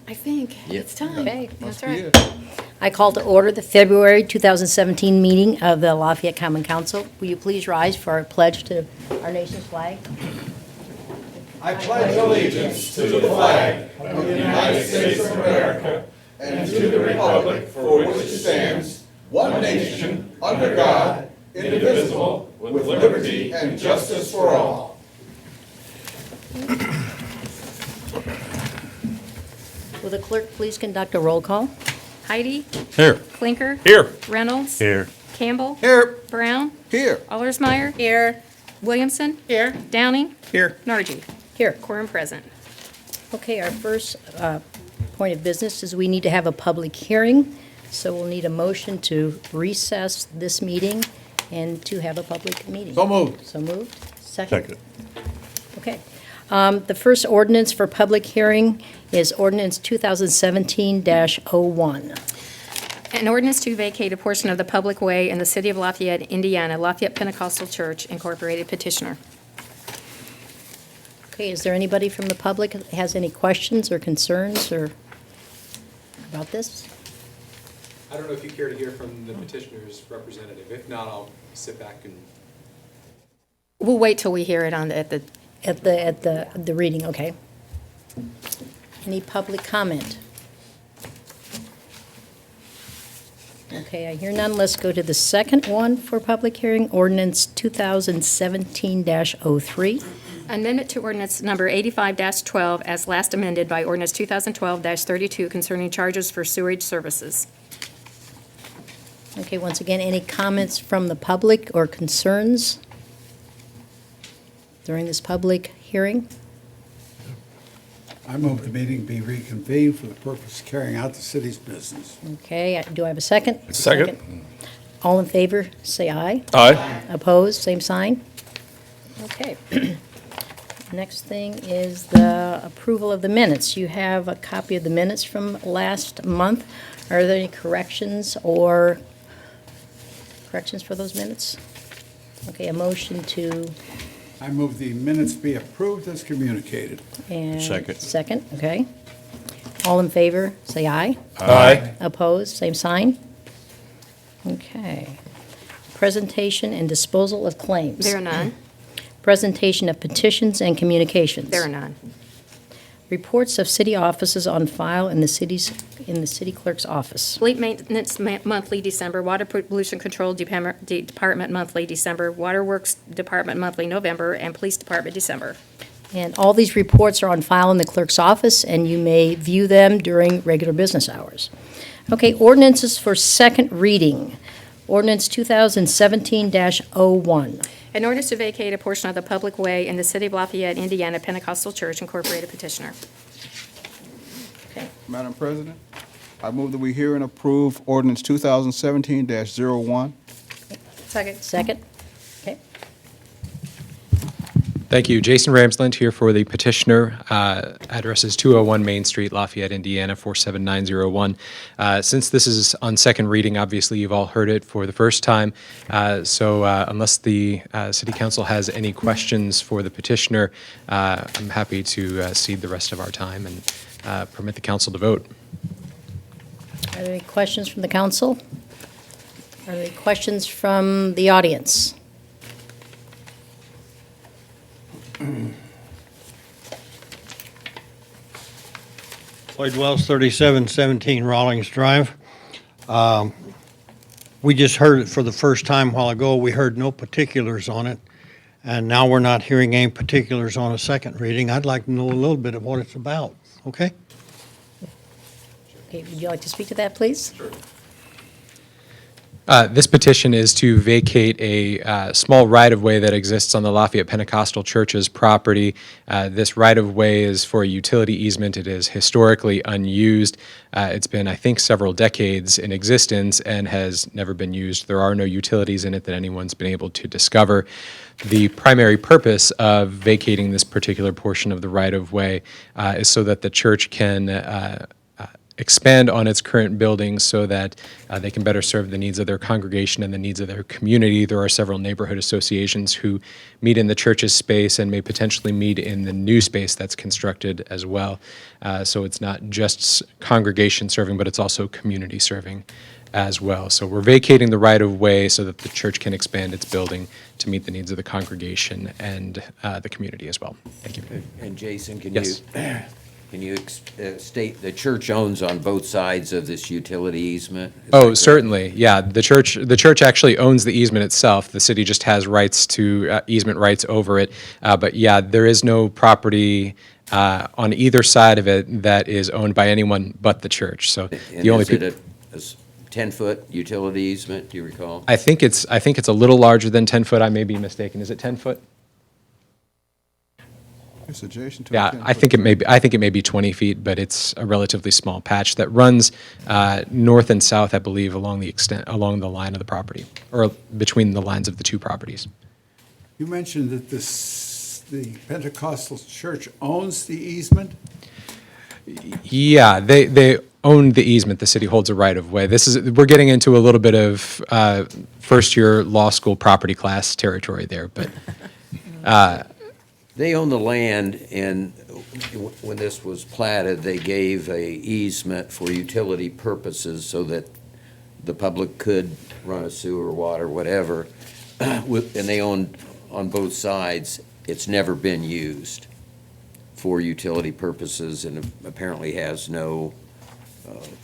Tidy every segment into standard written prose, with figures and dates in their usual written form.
I think it's time. Okay. That's right. I call to order the February 2017 meeting of the Lafayette Common Council. Will you please rise for our pledge to our nation's flag? I pledge allegiance to the flag of the United States of America and to the republic for which it stands, one nation, under God, indivisible, with liberty and justice for all. Will the clerk please conduct a roll call? Heidi, Here. Clinker, Here. Reynolds, Here. Campbell, Here. Brown, Here. Allersmeyer, Here. Williamson, Here. Downing, Here. Nargi. Here. Quorum present. Okay, our first point of business is we need to have a public hearing, so we'll need a motion to recess this meeting and to have a public meeting. So moved. So moved. Second? Second. Okay. The first ordinance for public hearing is ordinance 2017-01. An ordinance to vacate a portion of the public way in the city of Lafayette, Indiana, Lafayette Pentecostal Church Incorporated petitioner. Okay, is there anybody from the public that has any questions or concerns or about this? I don't know if you care to hear from the petitioner's representative. If not, I'll sit back and. We'll wait till we hear it on the, At the reading, okay. Any public comment? Okay, I hear none. Let's go to the second one for public hearing, ordinance 2017-03. amendment to ordinance number 85-12 as last amended by ordinance 2012-32 concerning charges for sewage services. Okay, once again, any comments from the public or concerns during this public hearing? I move the meeting be reconvened for the purpose of carrying out the city's business. Okay, do I have a second? Second. All in favor, say aye. Aye. Opposed, same sign? Okay. Next thing is the approval of the minutes. You have a copy of the minutes from last month. Are there any corrections for those minutes? Okay, a motion to, I move the minutes be approved as communicated. and... Second. Second, okay. All in favor, say aye. Aye. Opposed, same sign? Okay. Presentation and disposal of claims. There are none. Presentation of petitions and communications. There are none. Reports of city offices on file in the city clerk's office. Fleet maintenance monthly December, water pollution control department monthly December, waterworks department monthly November, and police department December. And all these reports are on file in the clerk's office, and you may view them during regular business hours. Okay, ordinances for second reading. Ordinance 2017-01. An ordinance to vacate a portion of the public way in the city of Lafayette, Indiana, Pentecostal Church Incorporated petitioner. Okay, Madam President, I move that we hear and approve ordinance 2017-01. second? Okay. Thank you. Jason Ramsland here for the petitioner. Address is 201 Main Street, Lafayette, Indiana, 47901. Since this is on second reading, obviously you've all heard it for the first time. So unless the City Council has any questions for the petitioner, I'm happy to cede the rest of our time and permit the council to vote. Are there any questions from the council? Are there any questions from the audience? Lloyd Wells, 3717 Rawlings Drive. We just heard it for the first time a while ago. We heard no particulars on it, and now we're not hearing any particulars on a second reading. I'd like to know a little bit of what it's about, okay? Okay, would you like to speak to that, please? Sure. This petition is to vacate a small right-of-way that exists on the Lafayette Pentecostal Church's property. This right-of-way is for a utility easement. It is historically unused. It's been, I think, several decades in existence and has never been used. There are no utilities in it that anyone's been able to discover. The primary purpose of vacating this particular portion of the right-of-way is so that the church can expand on its current buildings so that they can better serve the needs of their congregation and the needs of their community. There are several neighborhood associations who meet in the church's space and may potentially meet in the new space that's constructed as well. So it's not just congregation serving, but it's also community serving as well. So we're vacating the right-of-way so that the church can expand its building to meet the needs of the congregation and the community as well. Thank you. And Jason, can Yes. you state the church owns on both sides of this utility easement? Is that Oh, correct? certainly, yeah. The church actually owns the easement itself. The city just has rights to, easement rights over it. But yeah, there is no property on either side of it that is owned by anyone but the church. So And the only is it people, a 10-foot utility easement, do you recall? I think it's a little larger than 10 foot. I may be mistaken. Is it 10 foot? It's adjacent to. Yeah, I think it may be 20 feet, but it's a relatively small patch that runs north and south, I believe, along the line of the property, or between the lines of the two properties. You mentioned that the Pentecostal church owns the easement? Yeah, they own the easement. The city holds a right of way. We're getting into a little bit of first year law school property class territory there, but They own the land, and when this was platted, they gave a easement for utility purposes so that the public could run a sewer, water, whatever. And they own on both sides. It's never been used for utility purposes and apparently has no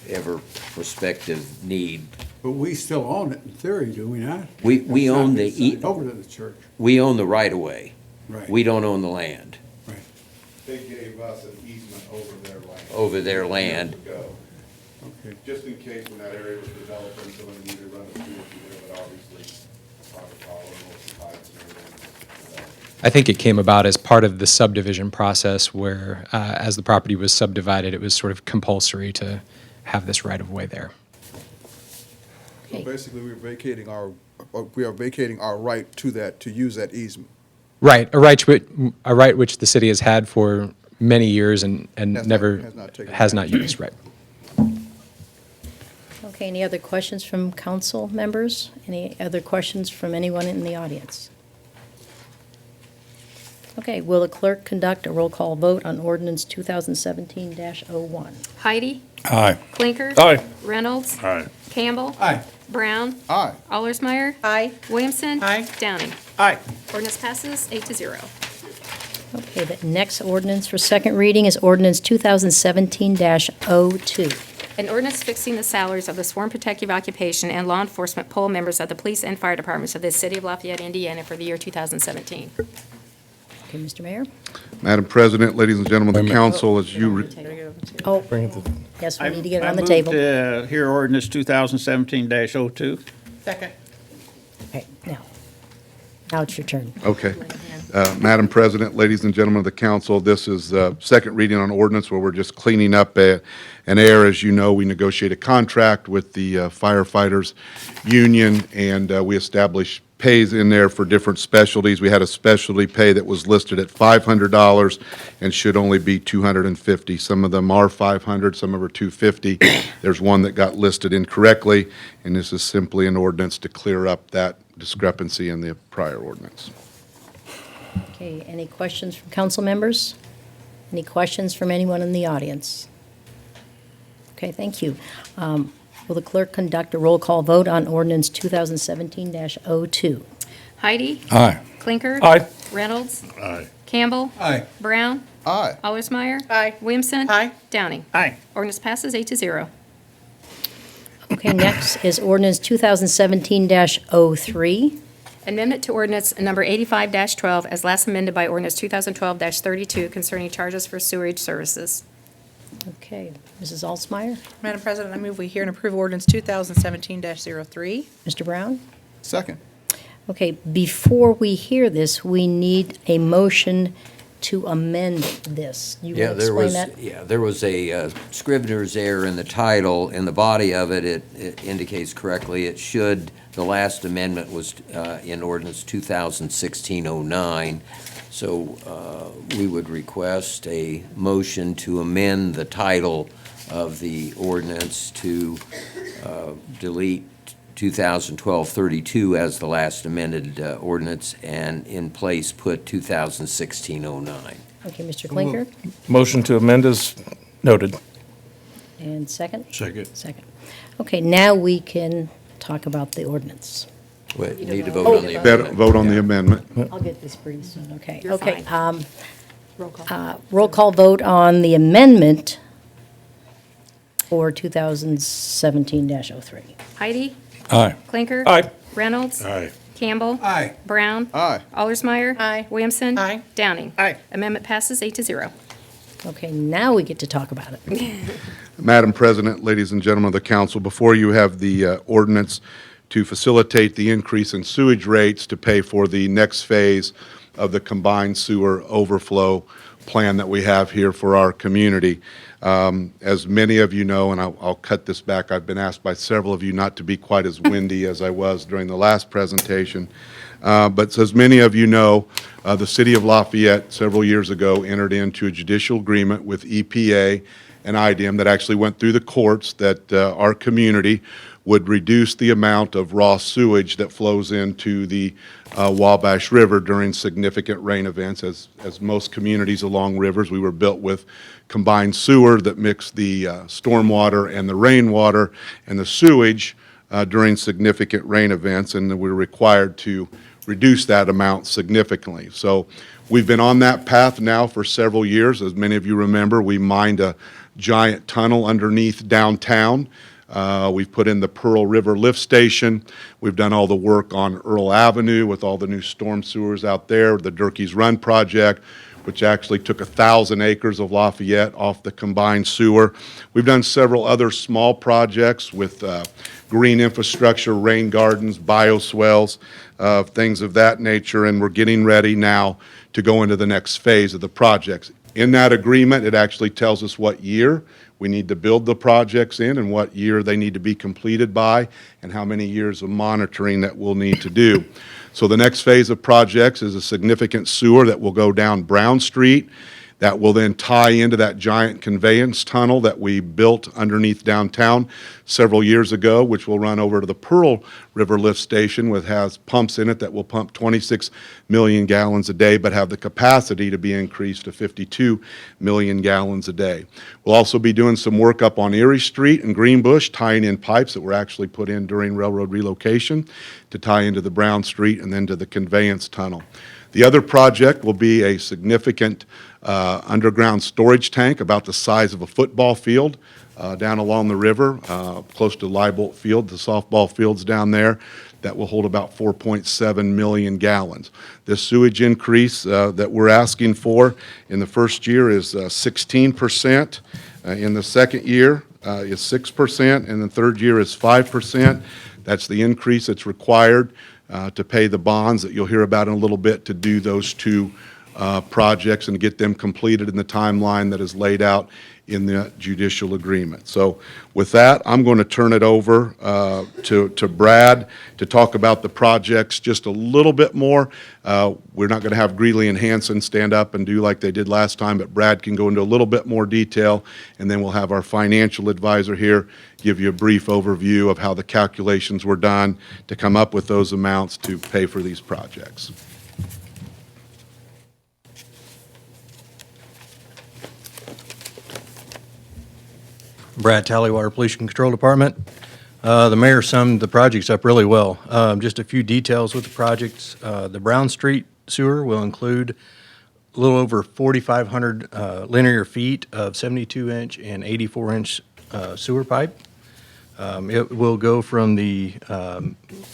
ever prospective need. But we still own it in theory, do we not? We It's not own been the signed over to the church. We own the right-of-way. Right. We don't own the land. They gave us an easement over their land. Over their land. Years ago, Okay. just in case when that area was developing, someone needed to run a sewer through there, but obviously, proper power, most pipes and everything. I think it came about as part of the subdivision process where, as the property was subdivided, it was sort of compulsory to have this right of way there. So Okay. basically, we are vacating our right to that, to use that easement. Right, a right which the city has had for many years and Has never has not taken used, right. Okay, any other questions from council members? Any other questions from anyone in the audience? Okay, will the clerk conduct a roll call vote on ordinance 2017-01? Heidi, Aye. Clinker. Aye. Reynolds. Aye. Campbell. Aye. Brown. Aye. Allersmeyer. Aye. Williamson. Aye. Downing. Aye. Ordinance passes 8-0. Okay, the next ordinance for second reading is ordinance 2017-02. An ordinance fixing the salaries of the sworn protective occupation and law enforcement poll members of the police and fire departments of the city of Lafayette, Indiana for the year 2017. Okay, Mr. Mayor? Madam President, ladies and gentlemen of the council, as you, Oh, yes, we need to get it on the I table. move to hear ordinance 2017-02. Second. Okay, now it's your turn. okay. Madam President, ladies and gentlemen of the council, this is second reading on ordinance where we're just cleaning up an error. As you know, we negotiated a contract with the firefighters union, and we established pays in there for different specialties. We had a specialty pay that was listed at $500 and should only be $250. Some of them are $500, some of them are $250. There's one that got listed incorrectly, and this is simply an ordinance to clear up that discrepancy in the prior ordinance. Okay, any questions from council members? Any questions from anyone in the audience? Okay, thank you. Will the clerk conduct a roll call vote on ordinance 2017-02? Heidi. Aye. Clinker. Aye. Reynolds. Aye. Campbell. Aye. Brown. Aye. Allersmeyer. Aye. Williamson. Aye. Downing. Aye. Ordinance passes 8-0. Okay, next is ordinance 2017-03. Amendment to ordinance number 85-12 as last amended by ordinance 2012-32 concerning charges for sewerage services. Okay, Mrs. Altsmeyer, Madam President, I move we hear and approve ordinance 2017-03. Mr. Brown? Second. Okay, before we hear this, we need a motion to amend this. You Yeah, want to there explain was, that? there was a Scrivener's error in the title. In the body of it, it indicates correctly, it should, the last amendment was in ordinance 2016-09. So we would request a motion to amend the title of the ordinance to delete 2012-32 as the last amended ordinance, and in place put 2016-09. Okay, Mr. Klinker? Motion to amend is noted. And second? Second. Second. Okay, now we can talk about the ordinance. Wait, You need to vote. vote on the amendment. Vote on the amendment. I'll get this pretty soon, okay. You're Okay, fine. Roll call. roll call vote on the amendment for 2017-03. Heidi, Aye. Clinker. Aye. Reynolds. Aye. Campbell. Aye. Brown. Aye. Allersmeyer. Aye. Williamson. Aye. Downing. Aye. Amendment passes 8-0. Okay, now we get to talk about it. Madam President, ladies and gentlemen of the council, before you have the ordinance to facilitate the increase in sewage rates to pay for the next phase of the combined sewer overflow plan that we have here for our community. As many of you know, and I'll cut this back, I've been asked by several of you not to be quite as windy as I was during the last presentation. But as many of you know, the city of Lafayette several years ago entered into a judicial agreement with EPA and IDM that actually went through the courts that our community would reduce the amount of raw sewage that flows into the Wabash River during significant rain events. As most communities along rivers, we were built with combined sewer that mixed the stormwater and the rainwater and the sewage during significant rain events, and we were required to reduce that amount significantly. So we've been on that path now for several years. As many of you remember, we mined a giant tunnel underneath downtown. We've put in the Pearl River Lift Station. We've done all the work on Earl Avenue with all the new storm sewers out there, the Durkee's Run project, which actually took 1,000 acres of Lafayette off the combined sewer. We've done several other small projects with green infrastructure, rain gardens, bioswales, things of that nature, and we're getting ready now to go into the next phase of the projects. In that agreement, it actually tells us what year we need to build the projects in and what year they need to be completed by and how many years of monitoring that we'll need to do. So the next phase of projects is a significant sewer that will go down Brown Street that will then tie into that giant conveyance tunnel that we built underneath downtown several years ago, which will run over to the Pearl River Lift Station, which has pumps in it that will pump 26 million gallons a day, but have the capacity to be increased to 52 million gallons a day. We'll also be doing some work up on Erie Street and Greenbush, tying in pipes that were actually put in during railroad relocation to tie into the Brown Street and then to the conveyance tunnel. The other project will be a significant underground storage tank about the size of a football field down along the river, close to Leibolt Field, the softball fields down there, that will hold about 4.7 million gallons. This sewage increase that we're asking for in the first year is 16%. In the second year is 6%, and the third year is 5%. That's the increase that's required to pay the bonds that you'll hear about in a little bit to do those two projects and get them completed in the timeline that is laid out in the judicial agreement. So with that, I'm going to turn it over to Brad to talk about the projects just a little bit more. We're not going to have Greeley and Hanson stand up and do like they did last time, but Brad can go into a little bit more detail, and then we'll have our financial advisor here give you a brief overview of how the calculations were done to come up with those amounts to pay for these projects. Brad Tallywater, Pollution Control Department. The mayor summed the projects up really well. Just a few details with the projects. The Brown Street sewer will include a little over 4,500 linear feet of 72-inch and 84-inch sewer pipe. It will go from the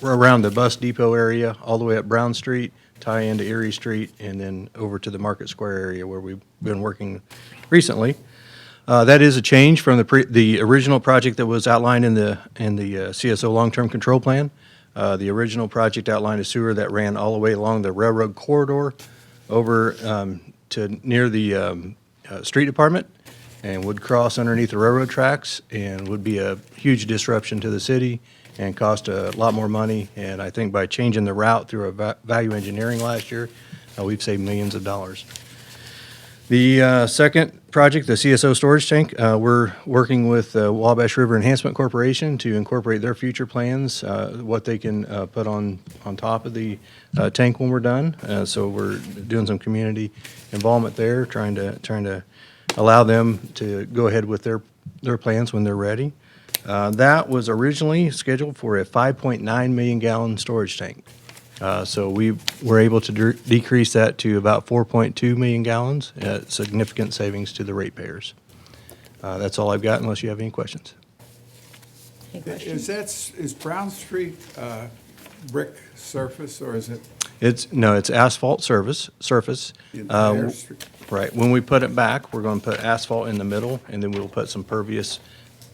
around the bus depot area all the way up Brown Street, tie into Erie Street, and then over to the Market Square area where we've been working recently. That is a change from the original project that was outlined in the CSO long-term control plan. The original project outlined a sewer that ran all the way along the railroad corridor over to near the street department and would cross underneath the railroad tracks and would be a huge disruption to the city and cost a lot more money. And I think by changing the route through a value engineering last year, We've saved millions of dollars. The second project, the CSO storage tank, we're working with Wabash River Enhancement Corporation to incorporate their future plans, what they can put on top of the tank when we're done. So we're doing some community involvement there, trying to allow them to go ahead with their plans when they're ready. That was originally scheduled for a 5.9 million gallon storage tank. So we were able to decrease that to about 4.2 million gallons, significant savings to the ratepayers. That's all I've got unless you have any questions. Any questions? Is Brown Street brick surface, or is it It's asphalt surface. the entire street? Right. When we put it back, we're going to put asphalt in the middle, and then we'll put some pervious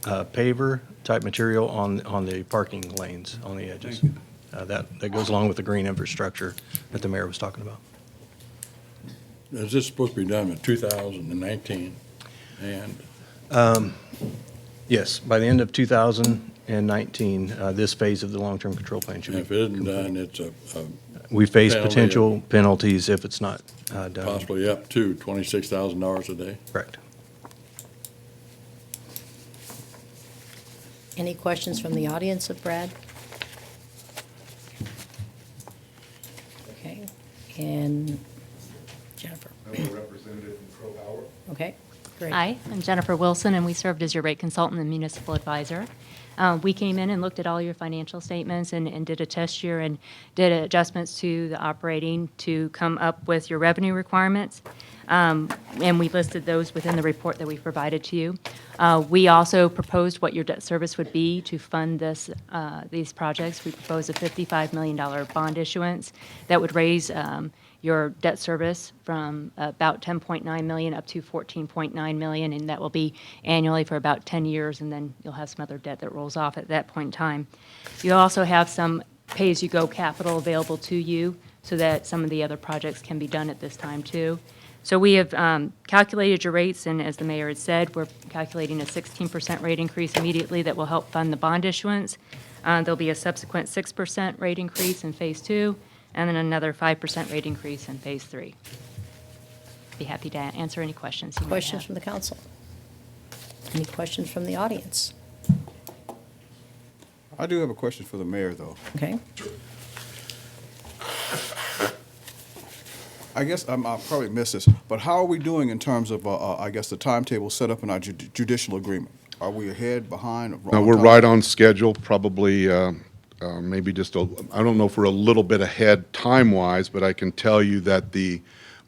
paver type material on the parking lanes on the edges. Thank you. That goes along with the green infrastructure that the mayor was talking about. Is this supposed to be done in 2019? And Yes, by the end of 2019, this phase of the long-term control plan should be if it isn't done, complete. it's a We face penalty potential penalties if it's not done. possibly up to $26,000 a day. Correct. Any questions from the audience of Brad? Okay, and Jennifer. Representative from Crow Howard. Okay, great. Hi, I'm Jennifer Wilson, and we served as your rate consultant and municipal advisor. We came in and looked at all your financial statements and did a test year and did adjustments to the operating to come up with your revenue requirements. And we listed those within the report that we provided to you. We also proposed what your debt service would be to fund these projects. We proposed a $55 million bond issuance that would raise your debt service from about $10.9 million up to $14.9 million, and that will be annually for about 10 years, and then you'll have some other debt that rolls off at that point in time. You'll also have some pay-as-you-go capital available to you so that some of the other projects can be done at this time too. So we have calculated your rates, and as the mayor had said, we're calculating a 16% rate increase immediately that will help fund the bond issuance. There'll be a subsequent 6% rate increase in Phase 2, and then another 5% rate increase in Phase 3. Be happy to answer any questions you might Questions have. from the council? Any questions from the audience? I do have a question for the mayor, though. Okay, I guess I'll probably miss this, but how are we doing in terms of, I guess, the timetable set up in our judicial agreement? Are we ahead, behind? No, we're right on schedule, probably maybe just I don't know if we're a little bit ahead time-wise, but I can tell you that the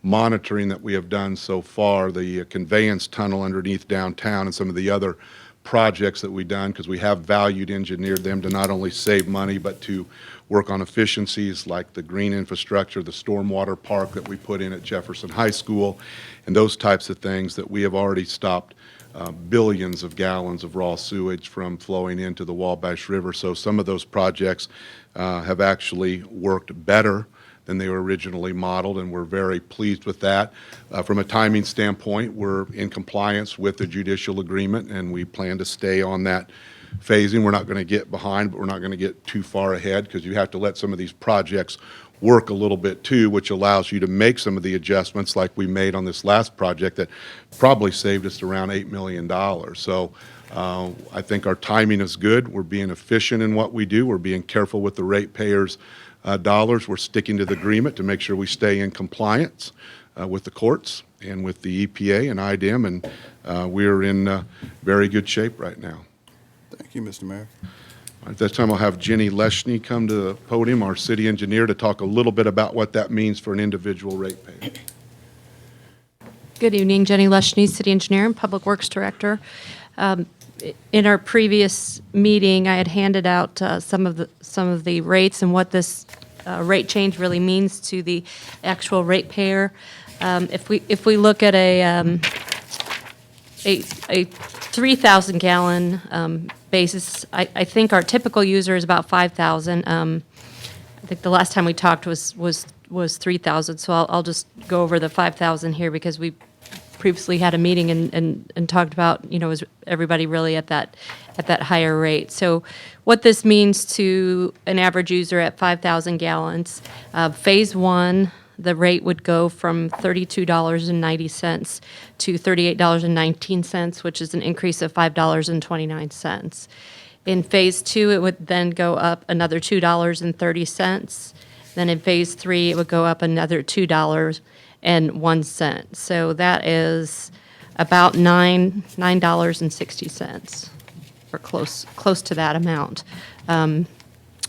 monitoring that we have done so far, the conveyance tunnel underneath downtown and some of the other projects that we've done, because we have valued engineered them to not only save money, but to work on efficiencies like the green infrastructure, the stormwater park that we put in at Jefferson High School, and those types of things that we have already stopped billions of gallons of raw sewage from flowing into the Wabash River. So some of those projects have actually worked better than they were originally modeled, and we're very pleased with that. From a timing standpoint, we're in compliance with the judicial agreement, and we plan to stay on that phasing. We're not going to get behind, but we're not going to get too far ahead, because you have to let some of these projects work a little bit too, which allows you to make some of the adjustments like we made on this last project that probably saved us around $8 million. So I think our timing is good. We're being efficient in what we do. We're being careful with the ratepayers' dollars. We're sticking to the agreement to make sure we stay in compliance with the courts and with the EPA and IDEM, and we're in very good shape right now. Thank you, Mr. Mayor. At this time, I'll have Jenny Leschny come to the podium, our city engineer, to talk a little bit about what that means for an individual ratepayer. Good evening, Jenny Leschny, City Engineer and Public Works Director. In our previous meeting, I had handed out some of the rates and what this rate change really means to the actual ratepayer. If we look at a 3,000 gallon basis, I think our typical user is about 5,000. I think the last time we talked was 3,000, so I'll just go over the 5,000 here because we previously had a meeting and talked about, is everybody really at that higher rate. So what this means to an average user at 5,000 gallons, Phase 1, the rate would go from $32.90 to $38.19, which is an increase of $5.29. In Phase 2, it would then go up another $2.30. Then in Phase 3, it would go up another $2.01. So that is about $9.60, or close to that amount.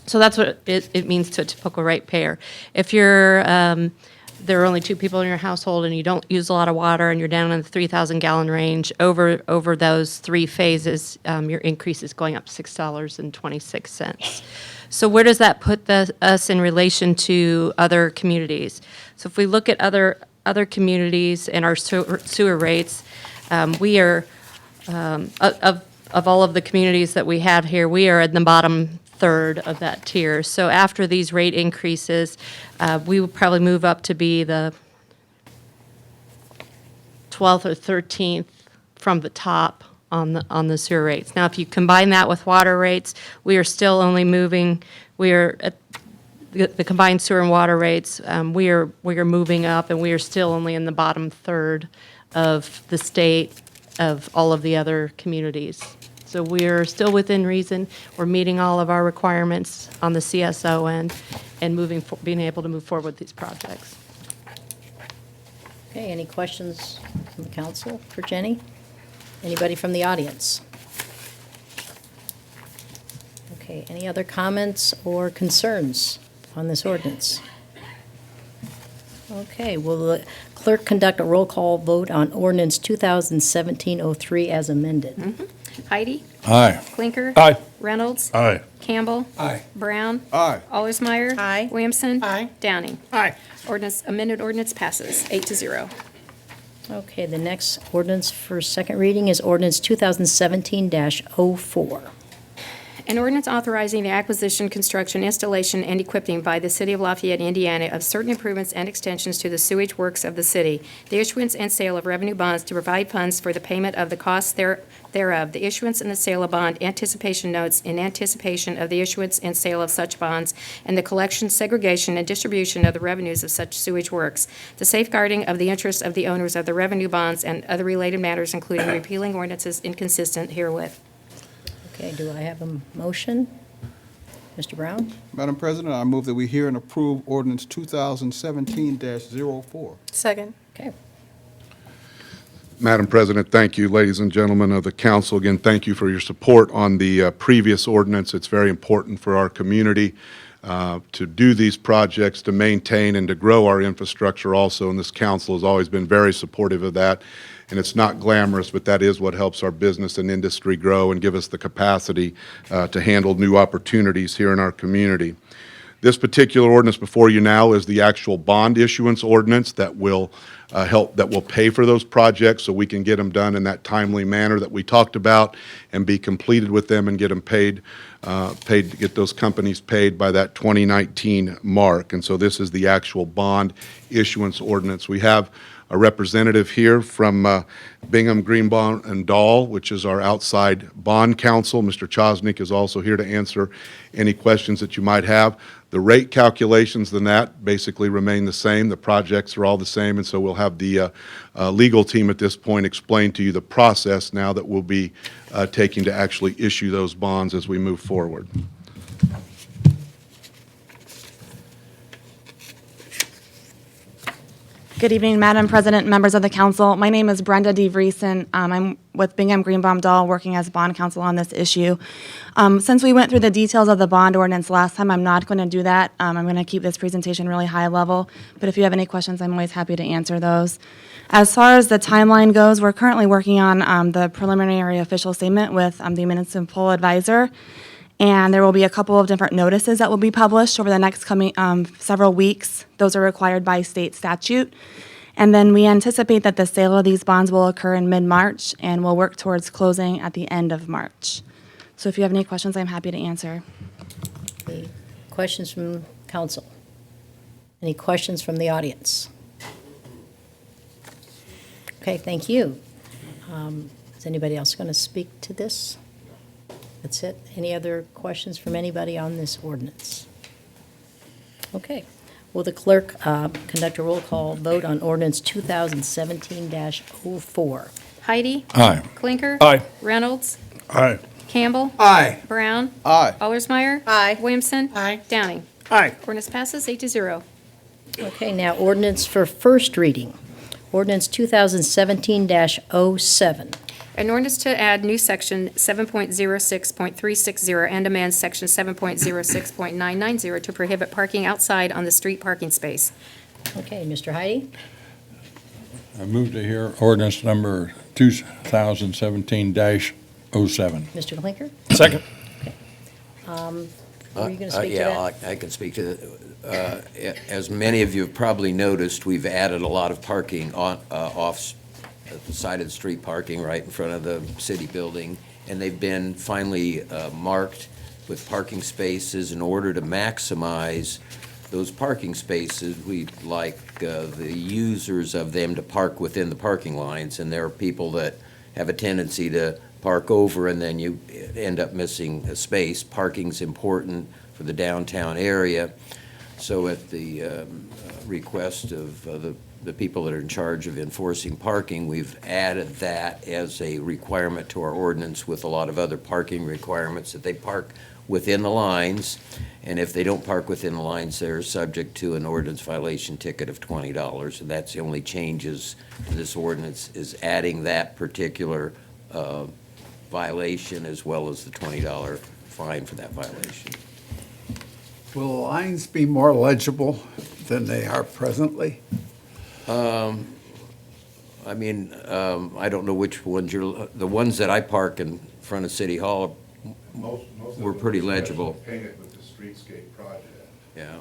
So that's what it means to a typical ratepayer. If you're, there are only 2 people in your household and you don't use a lot of water and you're down in the 3,000 gallon range, over those 3 phases, your increase is going up $6.26. So where does that put us in relation to other communities? So if we look at other communities and our sewer rates, we are, of all of the communities that we have here, we are in the bottom third of that tier. So after these rate increases, we will probably move up to be the 12th or 13th from the top on the sewer rates. Now, if you combine that with water rates, we are still only moving, we are at the combined sewer and water rates, we are moving up, and we are still only in the bottom third of the state of all of the other communities. So we're still within reason. We're meeting all of our requirements on the CSO end and being able to move forward with these projects. Okay, any questions from the council for Jenny? Anybody from the audience? Okay, any other comments or concerns on this ordinance? Okay, will the clerk conduct a roll call vote on ordinance 2017-03 as amended? Heidi? Aye. Clinker? Aye. Reynolds? Aye. Campbell? Aye. Brown? Aye. Allersmeyer? Aye. Williamson? Aye. Downing? Aye. Amended ordinance passes 8-0. Okay, the next ordinance for second reading is ordinance 2017-04. An ordinance authorizing the acquisition, construction, installation, and equipping by the City of Lafayette, Indiana, of certain improvements and extensions to the sewage works of the city, the issuance and sale of revenue bonds to provide funds for the payment of the costs thereof, the issuance and the sale of bond anticipation notes in anticipation of the issuance and sale of such bonds, and the collection, segregation, and distribution of the revenues of such sewage works, the safeguarding of the interests of the owners of the revenue bonds, and other related matters, including repealing ordinances inconsistent herewith. Okay, do I have a motion? Mr. Brown? Madam President, I move that we hear and approve ordinance 2017-04. Second. Okay. Madam President, thank you. Ladies and gentlemen of the council, again, thank you for your support on the previous ordinance. It's very important for our community to do these projects, to maintain and to grow our infrastructure also, and this council has always been very supportive of that. And it's not glamorous, but that is what helps our business and industry grow and give us the capacity to handle new opportunities here in our community. This particular ordinance before you now is the actual bond issuance ordinance that will pay for those projects so we can get them done in that timely manner that we talked about and be completed with them and get them paid to get those companies paid by that 2019 mark. And so this is the actual bond issuance ordinance. We have a representative here from Bingham, Greenbaum, and Dahl, which is our outside bond counsel. Mr. Chosnick is also here to answer any questions that you might have. The rate calculations than that basically remain the same. The projects are all the same, and so we'll have the legal team at this point explain to you the process now that we'll be taking to actually issue those bonds as we move forward. Good evening, Madam President, and members of the council. My name is Brenda DeVries, and I'm with Bingham Greenbaum Dahl, working as bond counsel on this issue. Since we went through the details of the bond ordinance last time, I'm not going to do that. I'm going to keep this presentation really high level, but if you have any questions, I'm always happy to answer those. As far as the timeline goes, we're currently working on the preliminary official statement with the municipal advisor. And there will be a couple of different notices that will be published over the next coming several weeks. Those are required by state statute. And then we anticipate that the sale of these bonds will occur in mid-March, and we'll work towards closing at the end of March. So if you have any questions, I'm happy to answer. Any questions from council? Any questions from the audience? Okay, thank you. Is anybody else going to speak to this? That's it. Any other questions from anybody on this ordinance? Okay. Will the clerk conduct a roll call vote on ordinance 2017-04? Heidi? Aye. Clinker? Aye. Reynolds? Aye. Campbell? Aye. Brown? Aye. Allersmeyer? Aye. Williamson? Aye. Downing? Aye. Ordinance passes 8-0. Okay, now ordinance for first reading. Ordinance 2017-07. An ordinance to add new section 7.06.360 and amend section 7.06.990 to prohibit parking outside on the street parking space. Okay, Mr. Heidi? I move to hear ordinance number 2017-07. Mr. Clinker? Second. Were you going to speak to Yeah, that? I can speak to that. As many of you have probably noticed, we've added a lot of parking on, off at the side of the street parking right in front of the city building, and they've been finally marked with parking spaces. In order to maximize those parking spaces, we'd like the users of them to park within the parking lines, and there are people that have a tendency to park over and then you end up missing a space. Parking's important for the downtown area. So at the request of the people that are in charge of enforcing parking, we've added that as a requirement to our ordinance with a lot of other parking requirements, that they park within the lines, and if they don't park within the lines, they're subject to an ordinance violation ticket of $20, and that's the only changes to this ordinance, is adding that particular violation as well as the $20 fine for that violation. Will the lines be more legible than they are presently? I don't know which ones the ones that I park in front of City Hall were pretty legible. Painted with the streetscape project. Yeah.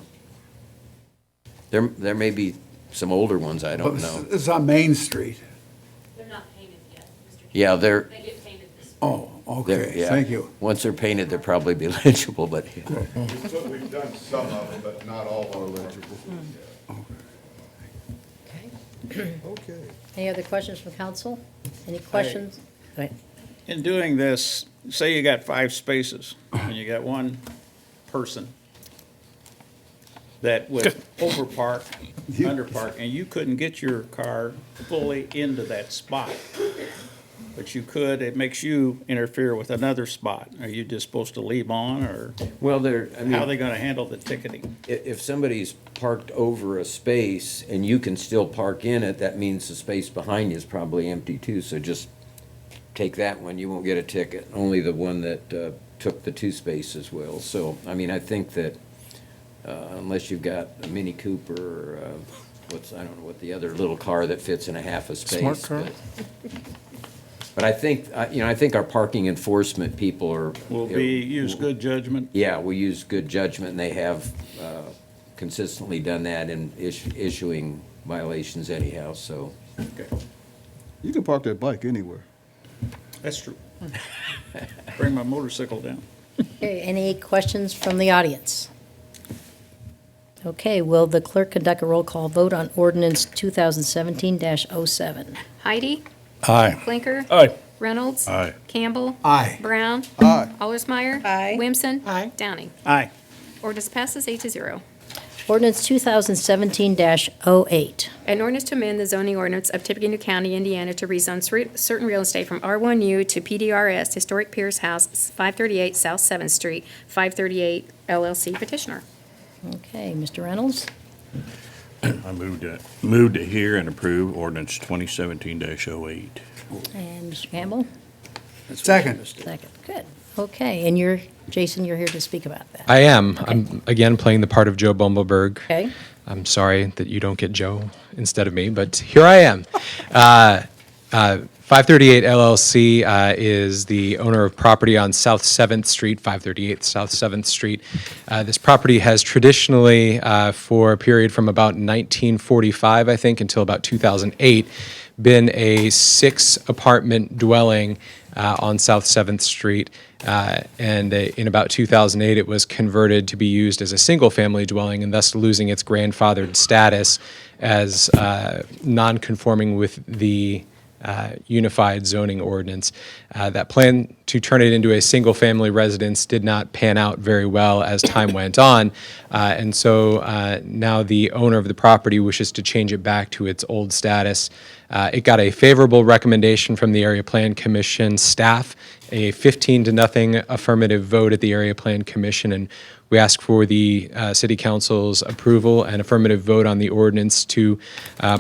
There may be some older ones, I don't know. It's on Main Street. They're not painted yet, Mr. Yeah, they're, They get painted this Oh, okay, yeah. thank you. Once they're painted, they'll probably be legible, but We've done some of them, but not all are legible. Okay. Any other questions from council? Any questions? Go ahead. In doing this, say you got 5 spaces, and you got one person that would overpark, underpark, and you couldn't get your car fully into that spot. But you could, it makes you interfere with another spot. Are you just supposed to leave on, or well, how are they gonna handle the ticketing? if somebody's parked over a space and you can still park in it, that means the space behind you is probably empty too, so just take that one, you won't get a ticket. Only the one that took the 2 spaces will. So, I think that unless you've got a Mini Cooper or I don't know what the other little car that fits in a half a space. Smart car? But I think, I think our parking enforcement people are. Will use good judgment? Yeah, we use good judgment, and they have consistently done that in issuing violations anyhow, so. Okay, You can park that bike anywhere. that's true. Bring my motorcycle down. Okay, any questions from the audience? Okay, will the clerk conduct a roll call vote on ordinance 2017-07? Heidi? Aye. Clinker? Aye. Reynolds? Aye. Campbell? Aye. Brown? Aye. Allersmeyer? Aye. Williamson? Aye. Downing? Aye. Ordinance passes 8-0. Ordinance 2017-08. An ordinance to amend the zoning ordinance of Tippecanoe County, Indiana to rezone certain real estate from R1U to PDRS, Historic Pierce House, 538 South 7th Street, 538 LLC petitioner. Okay, Mr. Reynolds? I moved to hear and approve ordinance 2017-08. And Mr. Campbell? Second. Second, good. Okay, and Jason, you're here to speak about that. I am. I'm again playing the part of Joe Bumbleberg. Okay? I'm sorry that you don't get Joe instead of me, but here I am. 538 LLC is the owner of property on South 7th Street, 538 South 7th Street. This property has traditionally, for a period from about 1945, I think, until about 2008, been a 6-apartment dwelling on South 7th Street. And in about 2008, it was converted to be used as a single-family dwelling, and thus losing its grandfathered status as non-conforming with the unified zoning ordinance. That plan to turn it into a single-family residence did not pan out very well as time went on. And so now the owner of the property wishes to change it back to its old status. It got a favorable recommendation from the Area Plan Commission staff, a 15-0 affirmative vote at the Area Plan Commission, and we ask for the City Council's approval and affirmative vote on the ordinance to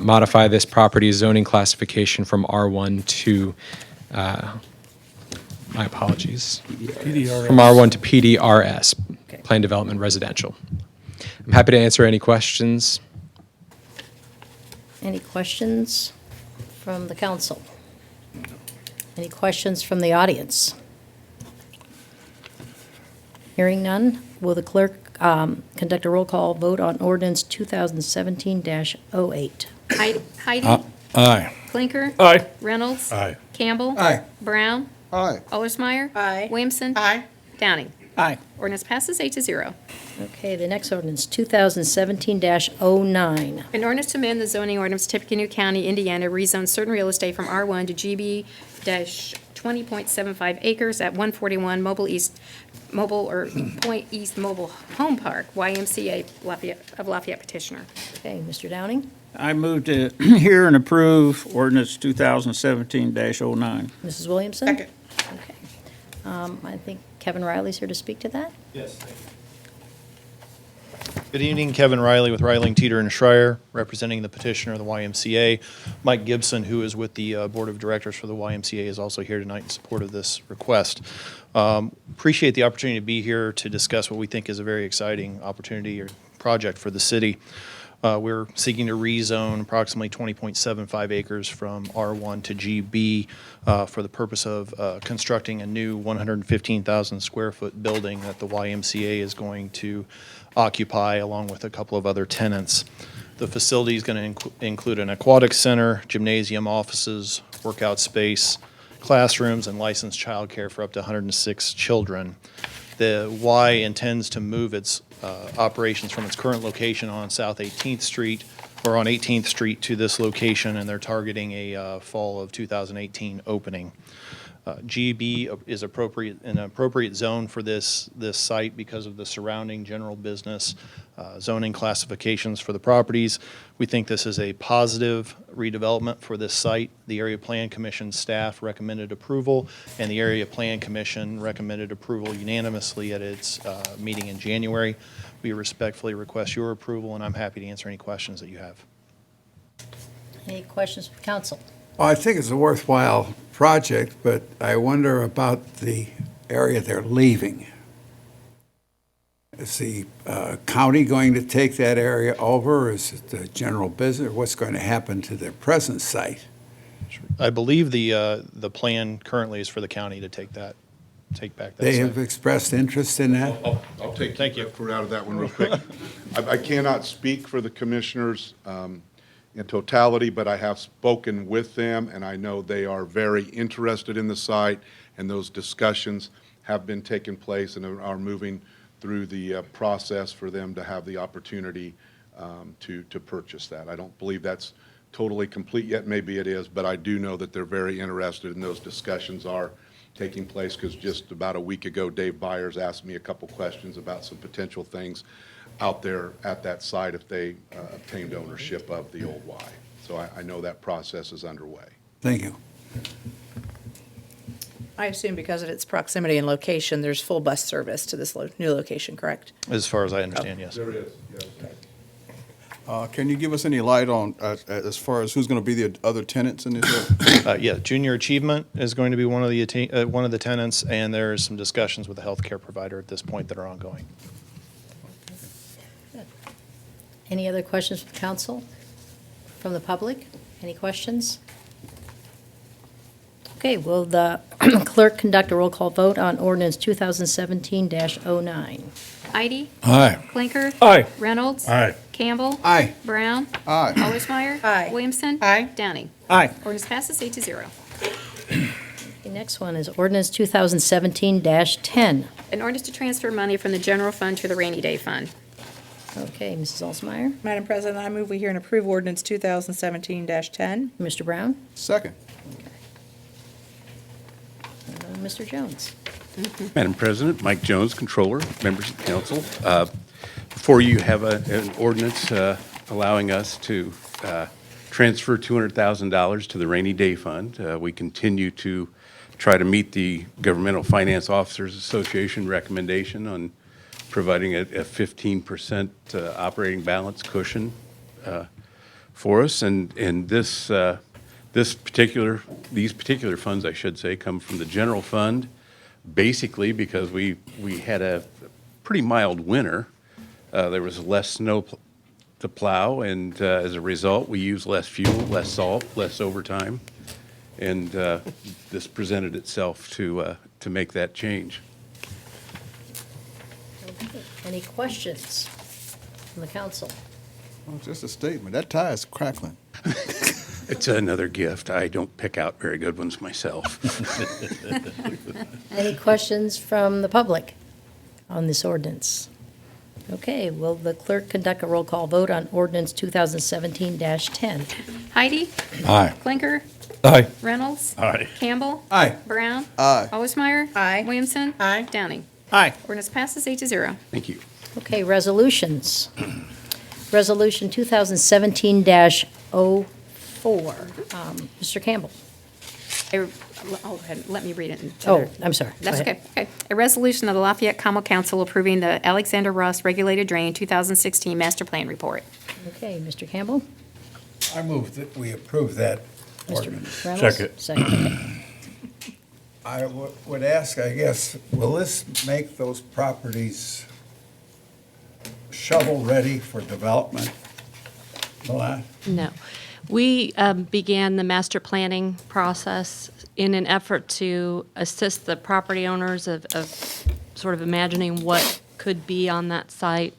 modify this property's zoning classification from R1 to, my apologies, from R1 to PDRS, Plan Development Residential. I'm happy to answer any questions. Any questions from the council? Any questions from the audience? Hearing none, will the clerk conduct a roll call vote on ordinance 2017-08? Heidi? Aye. Clinker? Aye. Reynolds? Aye. Campbell? Aye. Brown? Aye. Allersmeyer? Aye. Williamson? Aye. Downing? Aye. Ordinance passes 8-0. Okay, the next ordinance, 2017-09. An ordinance to amend the zoning ordinance, Tippecanoe County, Indiana, rezone certain real estate from R1 to GB-20.75 acres at 141 Point East Mobile Home Park, YMCA of Lafayette petitioner. Okay, Mr. Downing, I move to hear and approve ordinance 2017-09. Mrs. Williamson? Second. Okay. I think Kevin Riley's here to speak to that. Yes. Good evening, Kevin Riley with Riley, Teeter and Schreier, representing the petitioner of the YMCA. Mike Gibson, who is with the Board of Directors for the YMCA, is also here tonight in support of this request. Appreciate the opportunity to be here to discuss what we think is a very exciting opportunity or project for the city. We're seeking to rezone approximately 20.75 acres from R1 to GB for the purpose of constructing a new 115,000 square foot building that the YMCA is going to occupy along with a couple of other tenants. The facility is going to include an aquatic center, gymnasium, offices, workout space, classrooms, and licensed childcare for up to 106 children. The Y intends to move its operations from its current location on South 18th Street or on 18th Street to this location, and they're targeting a fall of 2018 opening. GB is an appropriate zone for this site because of the surrounding general business zoning classifications for the properties. We think this is a positive redevelopment for this site. The Area Plan Commission staff recommended approval, and the Area Plan Commission recommended approval unanimously at its meeting in January. We respectfully request your approval, and I'm happy to answer any questions that you have. Any questions from council? Well, I think it's a worthwhile project, but I wonder about the area they're leaving. Is the county going to take that area over? Is it the general business? What's going to happen to their present site? I believe the plan currently is for the county to take back that They site. have expressed interest in that? I'll take Thank you. fruit out of that one real quick. I cannot speak for the commissioners in totality, but I have spoken with them, and I know they are very interested in the site, and those discussions have been taking place and are moving through the process for them to have the opportunity to purchase that. I don't believe that's totally complete yet. Maybe it is, but I do know that they're very interested, and those discussions are taking place because just about a week ago, Dave Byers asked me a couple questions about some potential things out there at that site if they obtained ownership of the old Y. So I know that process is underway. Thank you. I assume because of its proximity and location, there's full bus service to this new location, correct? As far as I understand, yes. There is, yes. Can you give us any light on, as far as who's going to be the other tenants in this? Yeah, Junior Achievement is going to be one of the tenants, and there's some discussions with the healthcare provider at this point that are ongoing. Any other questions from council? From the public? Any questions? Okay, will the clerk conduct a roll call vote on ordinance 2017-09? Heidi? Aye. Clinker? Aye. Reynolds? Aye. Campbell? Aye. Brown? Aye. Allersmeyer? Aye. Williamson? Aye. Downing? Aye. Ordinance passes 8-0. The next one is ordinance 2017-10. An ordinance to transfer money from the general fund to the rainy day fund. Okay, Mrs. Alsmeyer. Madam President, I move we hear and approve ordinance 2017-10. Mr. Brown? Second. Mr. Jones. Madam President, Mike Jones, Controller, members of the council. Before you have an ordinance allowing us to transfer $200,000 to the Rainy Day Fund. We continue to try to meet the Governmental Finance Officers Association recommendation on providing a 15% operating balance cushion for us. And these particular funds, I should say, come from the general fund, basically because we had a pretty mild winter. There was less snow to plow, and as a result, we used less fuel, less salt, less overtime, and this presented itself to make that change. Okay. Any questions from the council? Well, just a statement. That tie is crackling. It's another gift. I don't pick out very good ones myself. Any questions from the public on this ordinance? Okay, will the clerk conduct a roll call vote on ordinance 2017-10? Heidi? Aye. Clinker? Aye. Reynolds? Aye. Campbell? Aye. Brown? Aye. Olsmeyer? Aye. Williamson? Aye. Downing? Aye. Ordinance passes 8-0. Thank you. Okay, resolutions. Resolution 2017-04. Mr. Campbell. Go ahead, let me read it. Oh, I'm sorry. Go That's ahead. okay. Okay. A resolution of the Lafayette Common Council approving the Alexander Ross Regulated Drain 2016 Master Plan Report. Okay, Mr. Campbell? I move that we approve that Mr. ordinance. Reynolds? Second. Second, okay. I would ask, I guess, will this make those properties shovel-ready for development? Milan? No. We began the master planning process in an effort to assist the property owners of sort of imagining what could be on that site.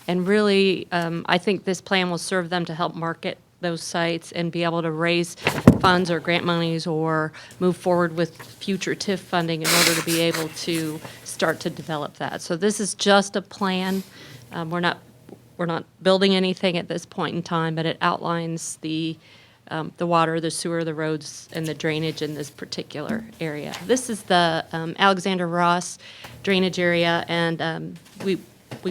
And really, I think this plan will serve them to help market those sites and be able to raise funds or grant monies or move forward with future TIF funding in order to be able to start to develop that. So this is just a plan. We're not building anything at this point in time, but it outlines the water, the sewer, the roads, and the drainage in this particular area. This is the Alexander Ross drainage area, and we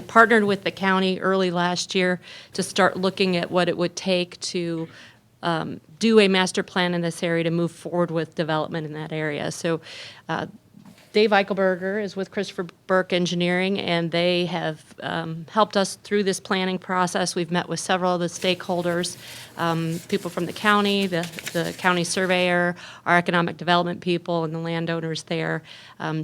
partnered with the county early last year to start looking at what it would take to do a master plan in this area to move forward with development in that area. So Dave Eichelberger is with Christopher Burke Engineering, and they have helped us through this planning process. We've met with several of the stakeholders, people from the county, the county surveyor, our economic development people, and the landowners there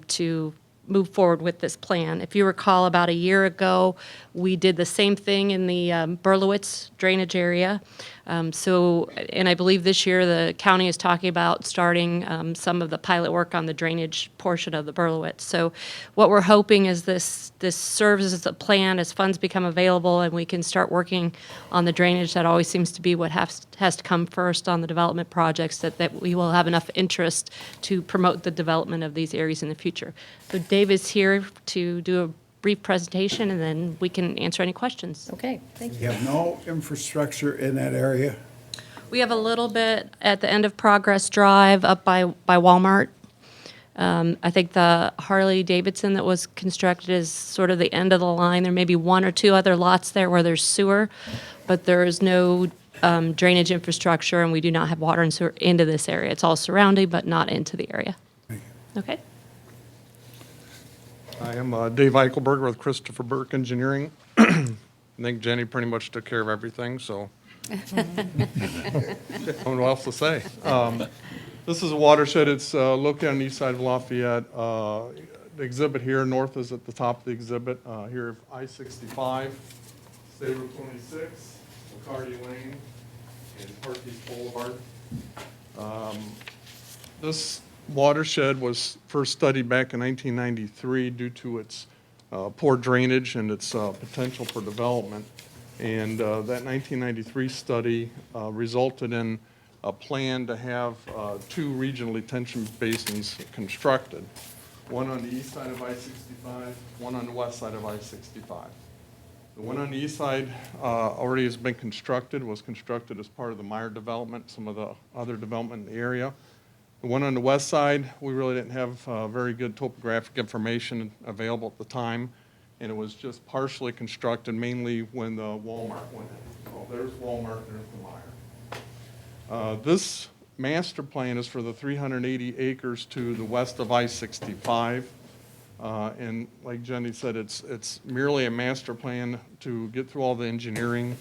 to move forward with this plan. If you recall, about a year ago, we did the same thing in the Berlowitz drainage area. And I believe this year the county is talking about starting some of the pilot work on the drainage portion of the Berlowitz. So what we're hoping is this serves as a plan as funds become available and we can start working on the drainage. That always seems to be what has to come first on the development projects, that we will have enough interest to promote the development of these areas in the future. So Dave is here to do a brief presentation, and then we can answer any questions. Okay, thank You have no infrastructure in that area? We have a little bit at the end of Progress Drive up by Walmart. I think the Harley Davidson that was constructed is sort of the end of the line. There may be one or two other lots there where there's sewer, but there is no drainage infrastructure, and we do not have water and sewer into this area. It's all surrounding, but not into the area. Okay. I am Dave Eichelberger with Christopher Burke Engineering. I think Jenny pretty much took care of everything, so I don't know what else to say. This is a watershed. It's located on the east side of Lafayette. The exhibit here, north is at the top of the exhibit. Here, I-65, State Route 26, McCarty Lane, and Parkeys Boulevard. This watershed was first studied back in 1993 due to its poor drainage and its potential for development. And that 1993 study resulted in a plan to have two regional detention basins constructed, one on the east side of I-65, one on the west side of I-65. The one on the east side already has been constructed, was constructed as part of the Meyer development, some of the other development in the area. The one on the west side, we really didn't have very good topographic information available at the time, and it was just partially constructed, mainly when the Walmart went in. So there's Walmart, there's the Meijer. This master plan is for the 380 acres to the west of I-65. And like Jenny said, it's merely a master plan to get through all the engineering,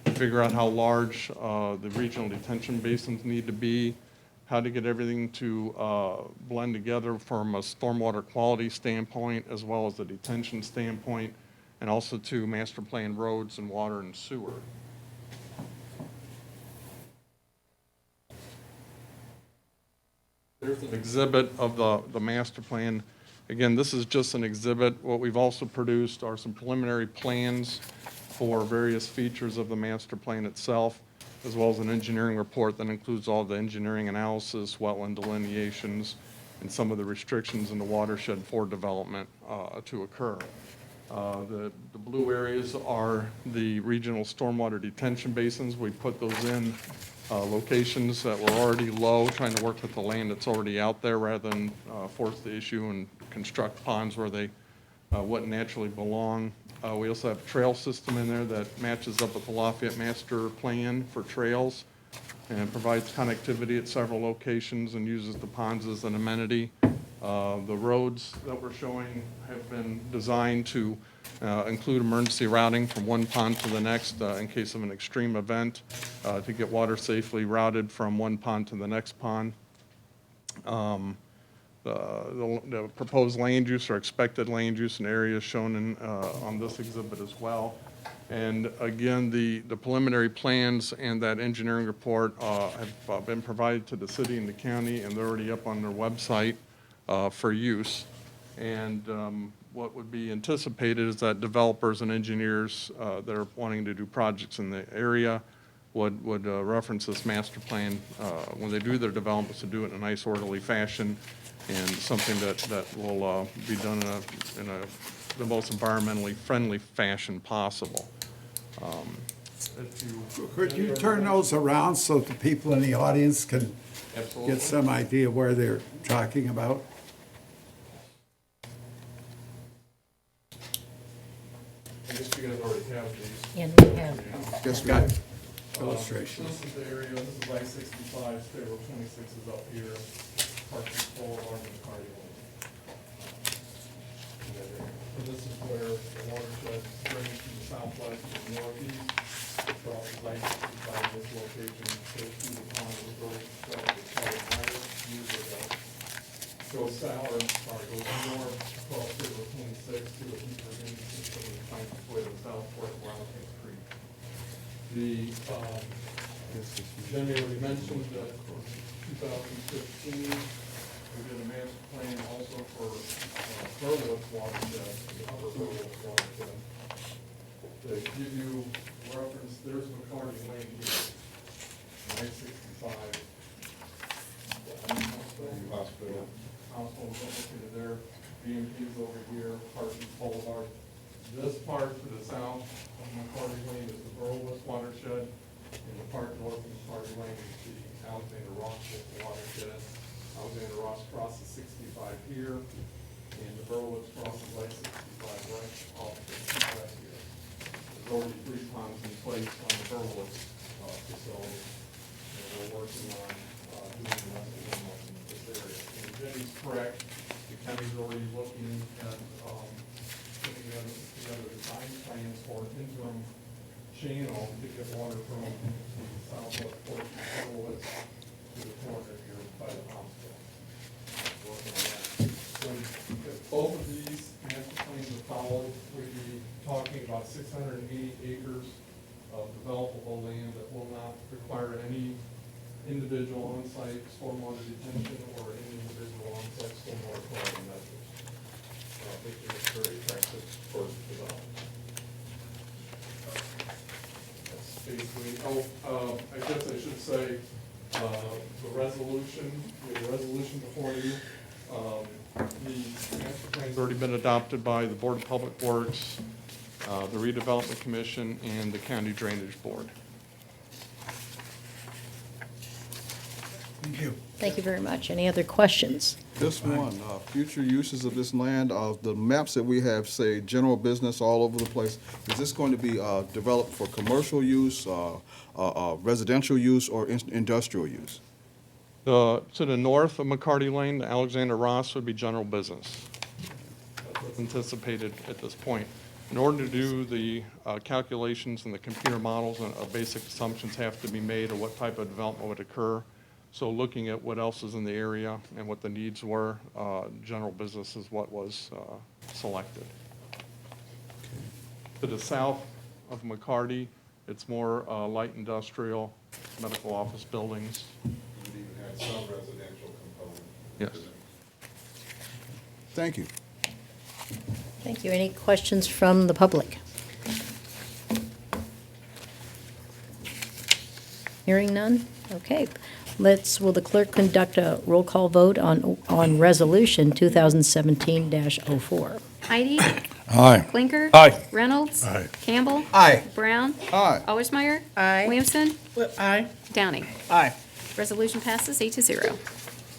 figure out how large the regional detention basins need to be, how to get everything to blend together from a stormwater quality standpoint as well as the detention standpoint, and also to master plan roads and water and sewer. There's an exhibit of the master plan. Again, this is just an exhibit. What we've also produced are some preliminary plans for various features of the master plan itself, as well as an engineering report that includes all the engineering analysis, wetland delineations, and some of the restrictions in the watershed for development to occur. The blue areas are the regional stormwater detention basins. We put those in locations that were already low, trying to work with the land that's already out there rather than force the issue and construct ponds where they wouldn't naturally belong. We also have a trail system in there that matches up with the Lafayette master plan for trails and provides connectivity at several locations and uses the ponds as an amenity. The roads that we're showing have been designed to include emergency routing from one pond to the next in case of an extreme event to get water safely routed from one pond to the next pond. The proposed land use or expected land use in areas shown in, on this exhibit as well. And again, the preliminary plans and that engineering report have been provided to the city and the county, and they're already up on their website for use. And what would be anticipated is that developers and engineers that are wanting to do projects in the area would reference this master plan when they do their developments, to do it in a nice orderly fashion, and something that will be done in the most environmentally friendly fashion possible. Could you turn those around so the people in the audience can Absolutely. get some idea where they're talking about? I guess you guys already have these. And we have. Just got illustrations. This is the area, this is I-65, State Road 26 is up here, Parkview Boulevard and Cardi Lane. And this is where the watershed drains from the southwest to the northeast, crosses I-65 in this location, goes through the pond, the road, goes south, goes north, across State Road 26 to the deeper drainage system and finds its way to the south toward Wildcat Creek. Jenny already mentioned that for 2015, we did a master plan also for Berlitz watershed, the upper Berlitz watershed. To give you reference, there's McCarty Lane here, 965. Hospital. Hospital's located there, BMP's over here, Parsons Boulevard. This part to the south of McCarty Lane is the Berlitz watershed, and the part north of McCarty Lane is the Alexander Ross watershed. Alexander Ross crosses 65 here, and the Berlitz crosses I-65 right off the right here. There's already 3 ponds in place on the Berlitz facility, and we're working on doing the rest of them in this area. And Jenny's correct, the county's already looking at putting together design plans for an interim channel to get water from the southwest portion of Berlitz to the corner here by the hospital. Working on that. So if both of these master plans are followed, we'd be talking about 680 acres of developable land that will not require any individual on-site stormwater detention or any individual on-site stormwater quality measures. Making it very attractive for development. That's basically, I guess I should say, the resolution, we have a resolution before you. The master plan's already been adopted by the Board of Public Works, the Redevelopment Commission, and the County Drainage Board. Thank you. Thank you very much. Any other questions? Just one, future uses of this land, the maps that we have say general business all over the place. Is this going to be developed for commercial use, residential use, or industrial use? To the north of McCarty Lane, the Alexander Ross would be general business. That's what's anticipated at this point. In order to do the calculations and the computer models, and basic assumptions have to be made of what type of development would occur. So looking at what else is in the area and what the needs were, general business is what was selected. To the south of McCarty, it's more light industrial, medical office buildings. It even had some residential component. Yes. Thank you. Thank you. Any questions from the public? Hearing none? Okay. Will the clerk conduct a roll call vote on Resolution 2017-04? Heidi? Aye. Clinker? Aye. Reynolds? Aye. Campbell? Aye. Brown? Aye. Allersmeyer? Aye. Williamson? Aye. Downing? Aye. Resolution passes 8-0.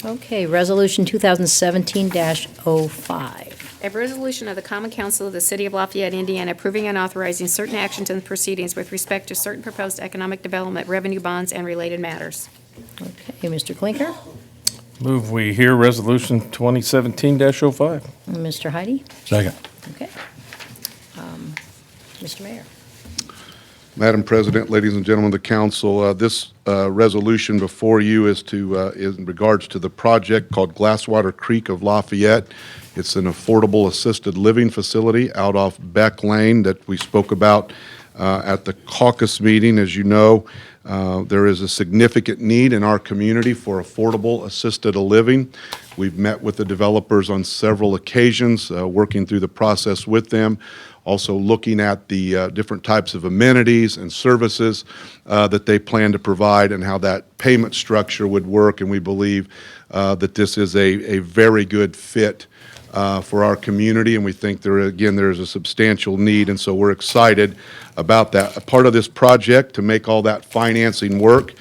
Okay, Resolution 2017-05. A resolution of the Common Council of the City of Lafayette, Indiana, approving and authorizing certain actions and proceedings with respect to certain proposed economic development revenue bonds and related matters. Okay, Mr. Clinker? Move we hear Resolution 2017-05. Mr. Heidi? Second. Okay. Mr. Mayor? Madam President, ladies and gentlemen of the council, this resolution before you is in regards to the project called Glasswater Creek of Lafayette. It's an affordable assisted living facility out off Beck Lane that we spoke about at the caucus meeting. As you know, there is a significant need in our community for affordable assisted living. We've met with the developers on several occasions, working through the process with them, also looking at the different types of amenities and services that they plan to provide and how that payment structure would work. And we believe that this is a very good fit for our community, and we think there is a substantial need, and so we're excited about that. A part of this project, to make all that financing work,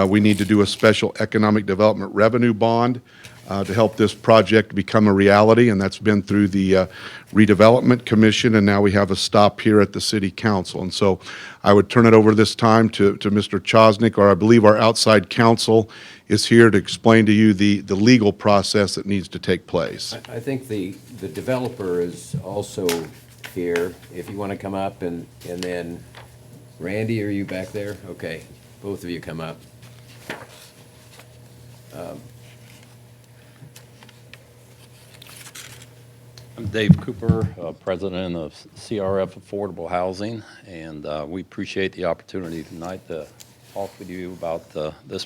we need to do a special economic development revenue bond to help this project become a reality, and that's been through the Redevelopment Commission, and now we have a stop here at the City Council. And so I would turn it over this time to Mr. Chosnick, or I believe our outside counsel is here to explain to you the legal process that needs to take place. I think the developer is also here, if you want to come up, and then, Randy, are you back there? Okay, both of you come up. I'm Dave Cooper, President of CRF Affordable Housing, and we appreciate the opportunity tonight to talk with you about this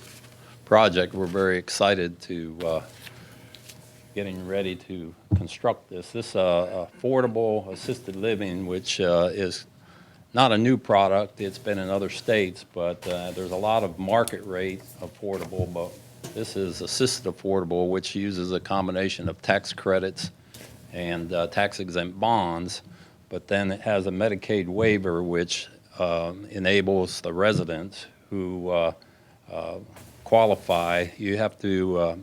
project. We're very excited to getting ready to construct this. This affordable assisted living, which is not a new product, it's been in other states, but there's a lot of market rate affordable, but this is assisted affordable, which uses a combination of tax credits and tax-exempt bonds, but then it has a Medicaid waiver, which enables the residents who qualify. You have to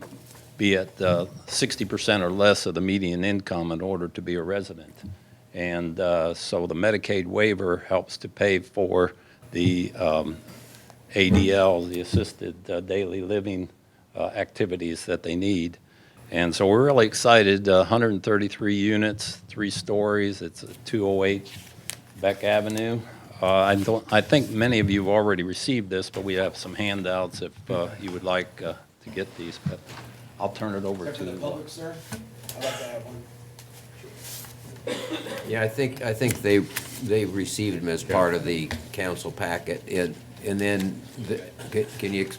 be at 60% or less of the median income in order to be a resident. And so the Medicaid waiver helps to pay for the ADL, the assisted daily living activities that they need. And so we're really excited. 133 units, 3 stories. It's 208 Beck Avenue. I think many of you have already received this, but we have some handouts if you would like to get these. But I'll turn it over to the public, sir. I'd like to have one. Yeah, I think they received them as part of the council packet, and then can you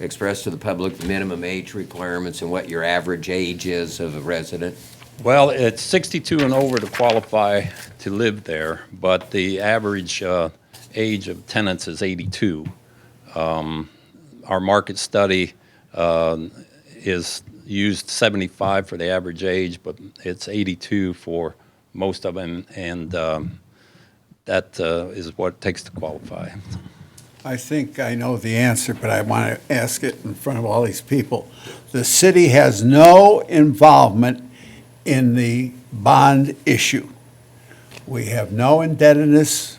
express to the public the minimum age requirements and what your average age is of a resident? Well, it's 62 and over to qualify to live there, but the average age of tenants is 82. Our market study is used 75 for the average age, but it's 82 for most of them, and that is what it takes to qualify. I think I know the answer, but I want to ask it in front of all these people. The city has no involvement in the bond issue. We have no indebtedness,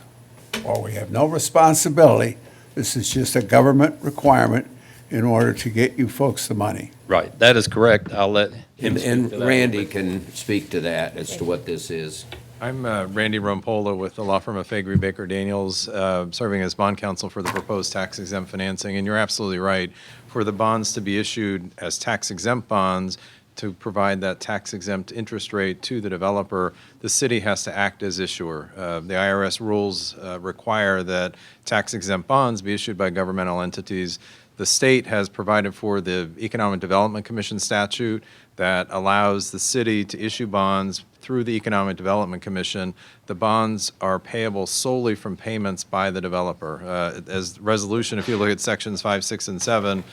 or we have no responsibility. This is just a government requirement in order to get you folks the money. Right, that is correct. I'll let him speak And to that. Randy can speak to that as to what this is. I'm Randy Rompola with the law firm of Faegre Baker Daniels, serving as bond counsel for the proposed tax-exempt financing. And you're absolutely right. For the bonds to be issued as tax-exempt bonds, to provide that tax-exempt interest rate to the developer, the city has to act as issuer. The IRS rules require that tax-exempt bonds be issued by governmental entities. The state has provided for the Economic Development Commission statute that allows the city to issue bonds through the Economic Development Commission. The bonds are payable solely from payments by the developer. As resolution, if you look at sections 5, 6, and 7,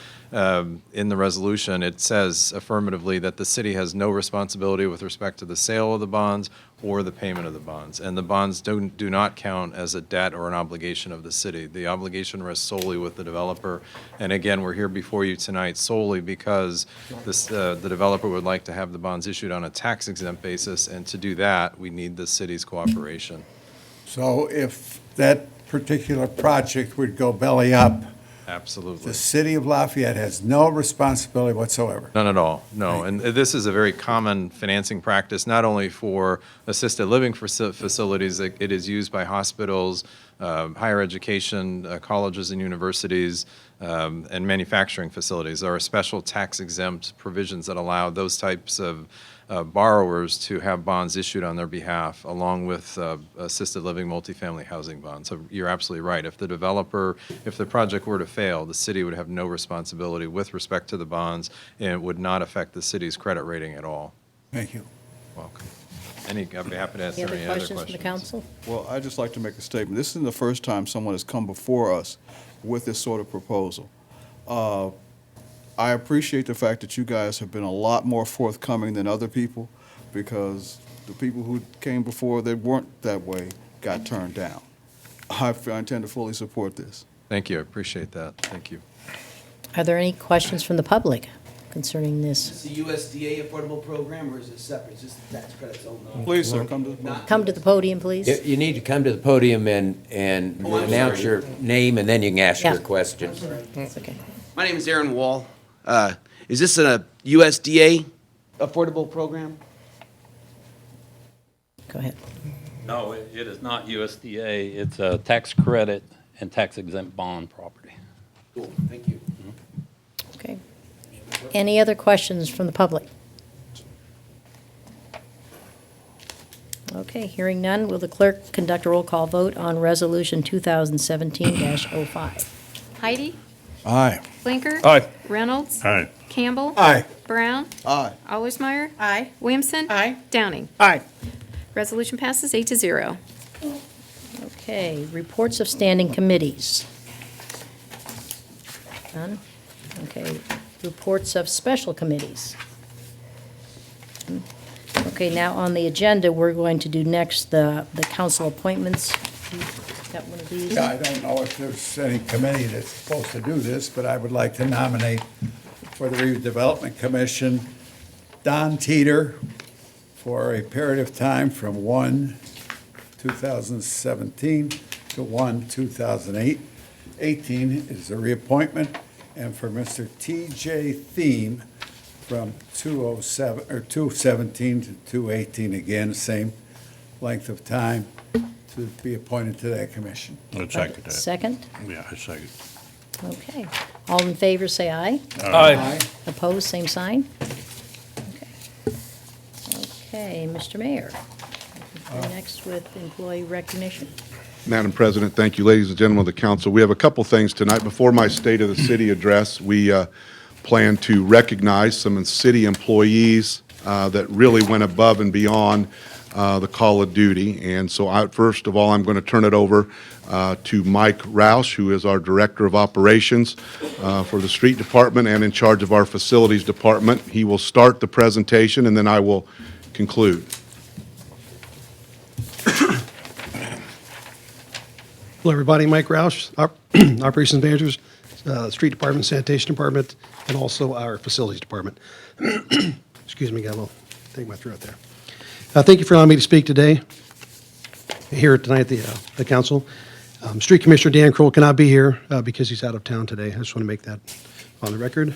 in the resolution, it says affirmatively that the city has no responsibility with respect to the sale of the bonds or the payment of the bonds. And the bonds do not count as a debt or an obligation of the city. The obligation rests solely with the developer. And again, we're here before you tonight solely because the developer would like to have the bonds issued on a tax-exempt basis, and to do that, we need the city's cooperation. So if that particular project would go belly up, Absolutely. the city of Lafayette has no responsibility whatsoever. None at all, no. And this is a very common financing practice, not only for assisted living facilities, it is used by hospitals, higher education, colleges and universities, and manufacturing facilities. There are special tax-exempt provisions that allow those types of borrowers to have bonds issued on their behalf, along with assisted living multifamily housing bonds. So you're absolutely right. If the project were to fail, the city would have no responsibility with respect to the bonds, and it would not affect the city's credit rating at all. Thank you. Welcome. I'd be happy to answer Any any other other questions questions. from the council? Well, I'd just like to make a statement. This isn't the first time someone has come before us with this sort of proposal. I appreciate the fact that you guys have been a lot more forthcoming than other people, because the people who came before that weren't that way got turned down. I intend to fully support this. Thank you, I appreciate that. Thank you. Are there any questions from the public concerning this? Is this a USDA affordable program, or is it separate? Is this the tax credits only? Please, sir, come to the podium. Come to the podium, please. You need to come to the podium and Oh, I'm announce sorry. your name, and then you can ask Yeah. your question. That's okay. My name is Aaron Wall. Is this a USDA affordable program? Go ahead. No, it is not USDA. It's a tax credit and tax exempt bond property. Cool, thank you. Okay. Any other questions from the public? Okay, hearing none, will the clerk conduct a roll call vote on Resolution 2017-05? Heidi? Aye. Blinker? Aye. Reynolds? Aye. Campbell? Aye. Brown? Aye. Allersmeyer? Aye. Williamson? Aye. Downing? Aye. Resolution passes 8-0. Okay, reports of standing committees. None? Okay, reports of special committees. Okay, now on the agenda, we're going to do next the council appointments. Got one of these? I don't know if there's any committee that's supposed to do this, but I would like to nominate for the Redevelopment Commission Don Teeter for a period of time from 1/2017 to 1/2018 is a reappointment, and for Mr. T.J. Thiem from 2/17 to 2/18, again, same length of time, to be appointed to that commission. I'd second that. Second? Yeah, I second. Okay. All in favor, say aye. Aye. Opposed, same sign? Okay. Okay, Mr. Mayor. Next with employee recognition. Madam President, thank you. Ladies and gentlemen of the council, we have a couple things tonight. Before my State of the City address, we plan to recognize some city employees that really went above and beyond the call of duty. And so first of all, I'm going to turn it over to Mike Roush, who is our Director of Operations for the Street Department and in charge of our Facilities Department. He will start the presentation, and then I will conclude. Hello, everybody. Mike Roush, Operations Managers, Street Department, Sanitation Department, and also our Facilities Department. Excuse me, got a little thing in my throat there. Thank you for allowing me to speak today, here tonight at the council. Street Commissioner Dan Kroll cannot be here because he's out of town today. I just want to make that on the record.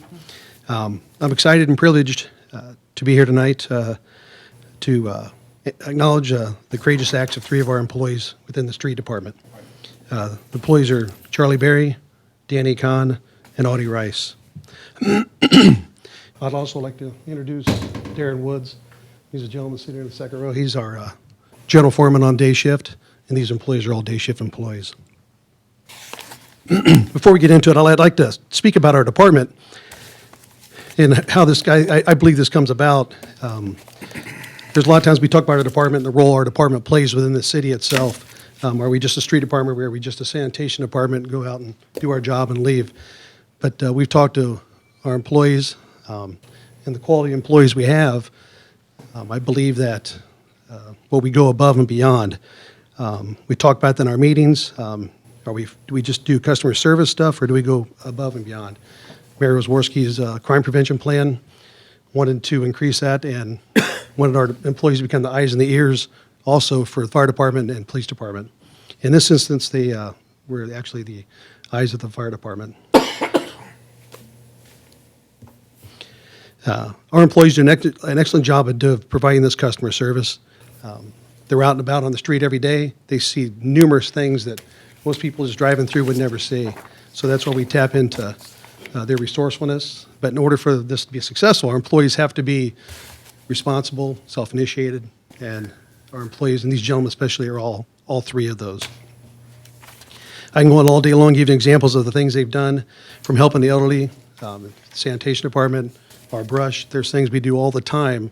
I'm excited and privileged to be here tonight to acknowledge the courageous acts of 3 of our employees within the Street Department. The employees are Charlie Berry, Danny Kahn, and Audie Rice. I'd also like to introduce Darren Woods. He's a gentleman sitting in the second row. He's our general foreman on day shift, and these employees are all day shift employees. Before we get into it, I'd like to speak about our department and how I believe this comes about. There's a lot of times we talk about our department and the role our department plays within the city itself. Are we just a street department? Are we just a sanitation department, go out and do our job and leave? But we've talked to our employees and the quality of employees we have. I believe that we go above and beyond. We talk about that in our meetings. Do we just do customer service stuff, or do we go above and beyond? Mayor Wazorski's crime prevention plan wanted to increase that and wanted our employees to become the eyes and the ears also for the fire department and police department. In this instance, they were actually the eyes of the fire department. Our employees do an excellent job of providing this customer service. They're out and about on the street every day. They see numerous things that most people just driving through would never see. So that's why we tap into their resourcefulness. But in order for this to be successful, our employees have to be responsible, self-initiated, and our employees, and these gentlemen especially, are all 3 of those. I can go on all day long, give you examples of the things they've done, from helping the elderly, the sanitation department, our brush. There's things we do all the time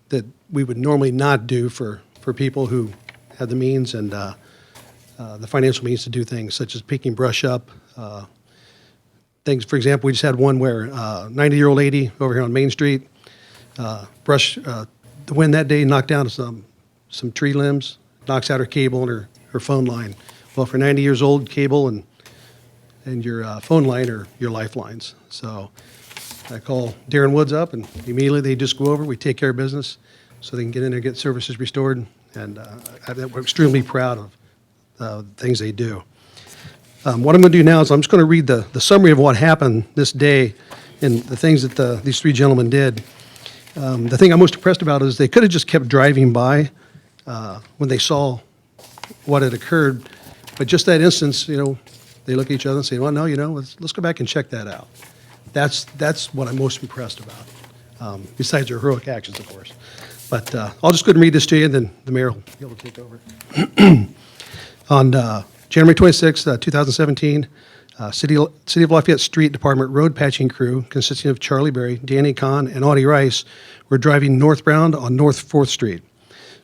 that we would normally not do for people who have the means and the financial means to do things, such as picking brush up. Things, for example, we just had one where a 90-year-old lady over here on Main Street, the wind that day knocked down some tree limbs, knocks out her cable and her phone line. Well, for 90 years old, cable and your phone line are your lifelines. So I call Darren Woods up, and immediately they just go over. We take care of business so they can get in there and get services restored. And we're extremely proud of the things they do. What I'm going to do now is I'm just going to read the summary of what happened this day and the things that these 3 gentlemen did. The thing I'm most impressed about is they could have just kept driving by when they saw what had occurred. But just that instance, they look at each other and say, well, no, let's go back and check that out. That's what I'm most impressed about, besides their heroic actions, of course. But I'll just go ahead and read this to you, and then the mayor will be able to take over. On January 26, 2017, City of Lafayette Street Department road patching crew, consisting of Charlie Berry, Danny Kahn, and Audie Rice, were driving northbound on North 4th Street.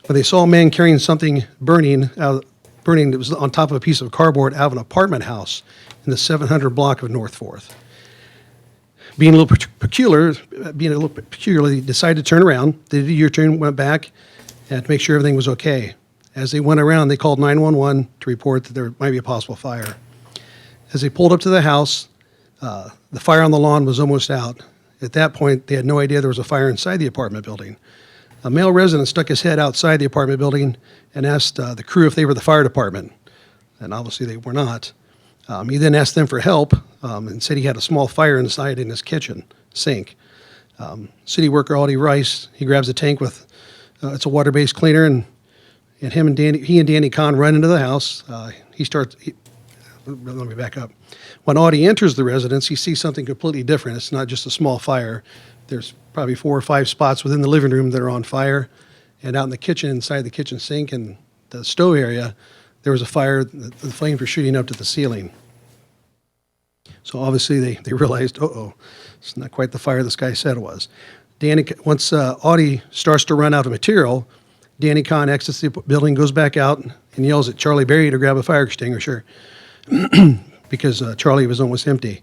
When they saw a man carrying something burning that was on top of a piece of cardboard out of an apartment house in the 700 block of North 4th. Being a little peculiar, they decided to turn around. They did a U-turn, went back, and to make sure everything was okay. As they went around, they called 911 to report that there might be a possible fire. As they pulled up to the house, the fire on the lawn was almost out. At that point, they had no idea there was a fire inside the apartment building. A male resident stuck his head outside the apartment building and asked the crew if they were the fire department, and obviously they were not. He then asked them for help and said he had a small fire inside in his kitchen sink. City worker Audie Rice, he grabs a tank with, it's a water-based cleaner, and he and Danny Kahn run into the house. Let me back up. When Audie enters the residence, he sees something completely different. It's not just a small fire. There's probably 4 or 5 spots within the living room that are on fire. And out in the kitchen, inside the kitchen sink and the stove area, there was a fire. The flames were shooting up to the ceiling. So obviously they realized, it's not quite the fire this guy said it was. Once Audie starts to run out of material, Danny Kahn exits the building, goes back out, and yells at Charlie Berry to grab a fire extinguisher because Charlie was almost empty.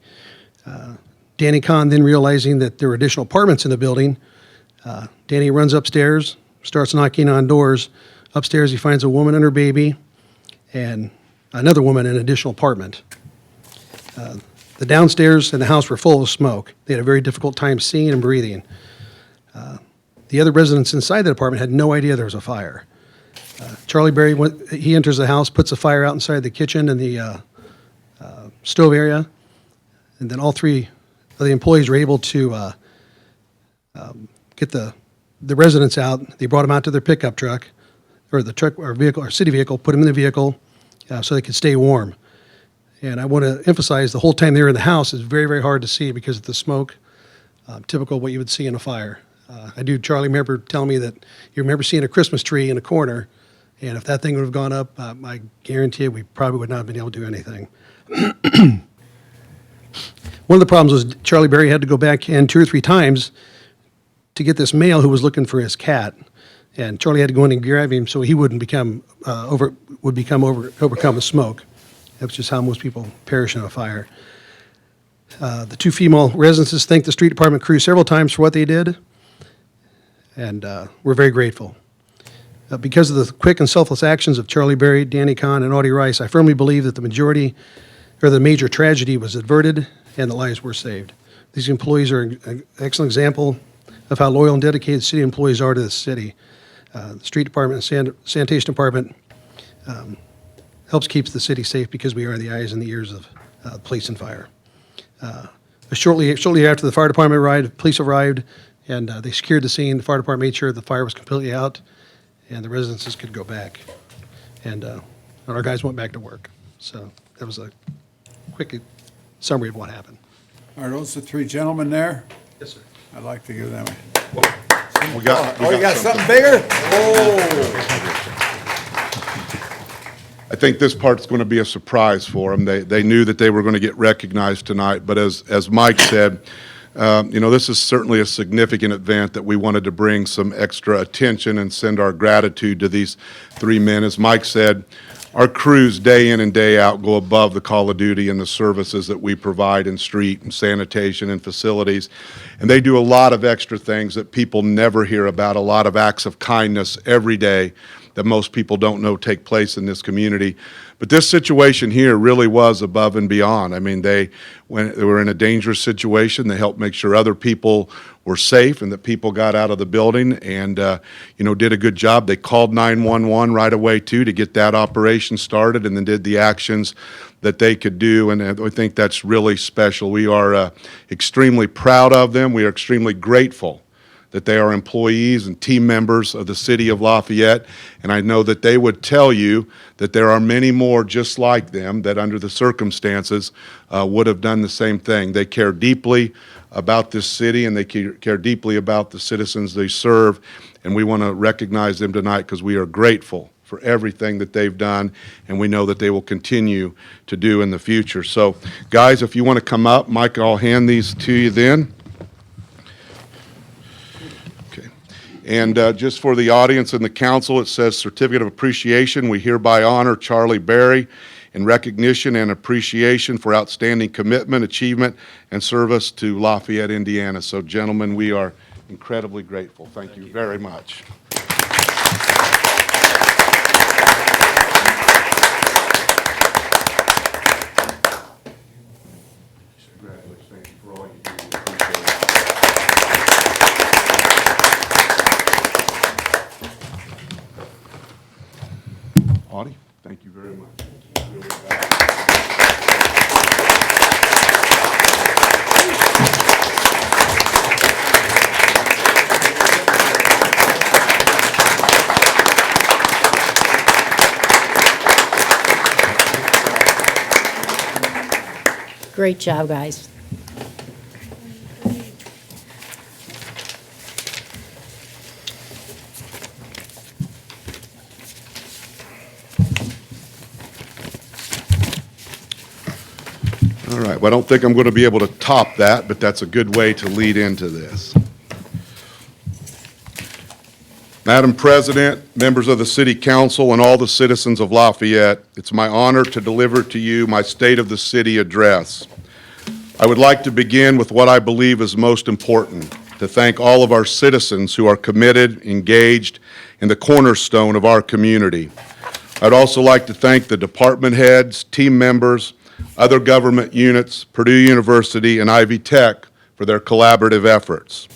Danny Kahn, then realizing that there were additional apartments in the building, Danny runs upstairs, starts knocking on doors. Upstairs, he finds a woman and her baby, and another woman in an additional apartment. The downstairs and the house were full of smoke. They had a very difficult time seeing and breathing. The other residents inside the apartment had no idea there was a fire. Charlie Berry, he enters the house, puts a fire out inside the kitchen and the stove area, and then all three of the employees were able to get the residents out. They brought them out to their pickup truck, or the truck or vehicle or city vehicle, put them in the vehicle so they could stay warm. And I want to emphasize the whole time they were in the house is very, very hard to see because of the smoke, typical of what you would see in a fire. Charlie remember telling me that you remember seeing a Christmas tree in a corner, and if that thing would have gone up, I guarantee you we probably would not have been able to do anything. One of the problems was Charlie Berry had to go back in 2 or 3 times to get this male who was looking for his cat, and Charlie had to go in and grab him so he wouldn't become overcome with smoke. That's just how most people perish in a fire. The 2 female residents thanked the street department crew several times for what they did, and we're very grateful. Because of the quick and selfless actions of Charlie Berry, Danny Kahn, and Audie Rice, I firmly believe that the major tragedy was averted and the lives were saved. These employees are an excellent example of how loyal and dedicated city employees are to the city. The street department and sanitation department helps keep the city safe because we are the eyes and the ears of police and fire. Shortly after the fire department arrived, police arrived, and they secured the scene. The fire department made sure the fire was completely out, and the residences could go back. And our guys went back to work. So that was a quick summary of what happened. Are those the 3 gentlemen there? Yes, sir. I'd like to give them We got you got something bigger? Oh! I think this part's going to be a surprise for them. They knew that they were going to get recognized tonight, but as Mike said, this is certainly a significant event that we wanted to bring some extra attention and send our gratitude to these 3 men. As Mike said, our crews day in and day out go above the call of duty and the services that we provide in street and sanitation and facilities. And they do a lot of extra things that people never hear about, a lot of acts of kindness every day that most people don't know take place in this community. But this situation here really was above and beyond. I mean, when they were in a dangerous situation, they helped make sure other people were safe and that people got out of the building and, did a good job. They called 911 right away, too, to get that operation started and then did the actions that they could do. And I think that's really special. We are extremely proud of them. We are extremely grateful that they are employees and team members of the city of Lafayette, and I know that they would tell you that there are many more just like them that under the circumstances would have done the same thing. They care deeply about this city and they care deeply about the citizens they serve, and we want to recognize them tonight because we are grateful for everything that they've done, and we know that they will continue to do in the future. So, guys, if you want to come up, Mike, I'll hand these to you then. And just for the audience and the council, it says Certificate of Appreciation. We hereby honor Charlie Berry in recognition and appreciation for outstanding commitment, achievement, and service to Lafayette, Indiana. So, gentlemen, we are incredibly grateful. Thank you very much. Congratulations. Thank you for all you do. Audie, thank you very much. Great job, guys. All right, well, I don't think I'm going to be able to top that, but that's a good way to lead into this. Madam President, members of the City Council, and all the citizens of Lafayette, it's my honor to deliver to you my State of the City address. I would like to begin with what I believe is most important, to thank all of our citizens who are committed, engaged, and the cornerstone of our community. I'd also like to thank the department heads, team members, other government units, Purdue University, and Ivy Tech for their collaborative efforts.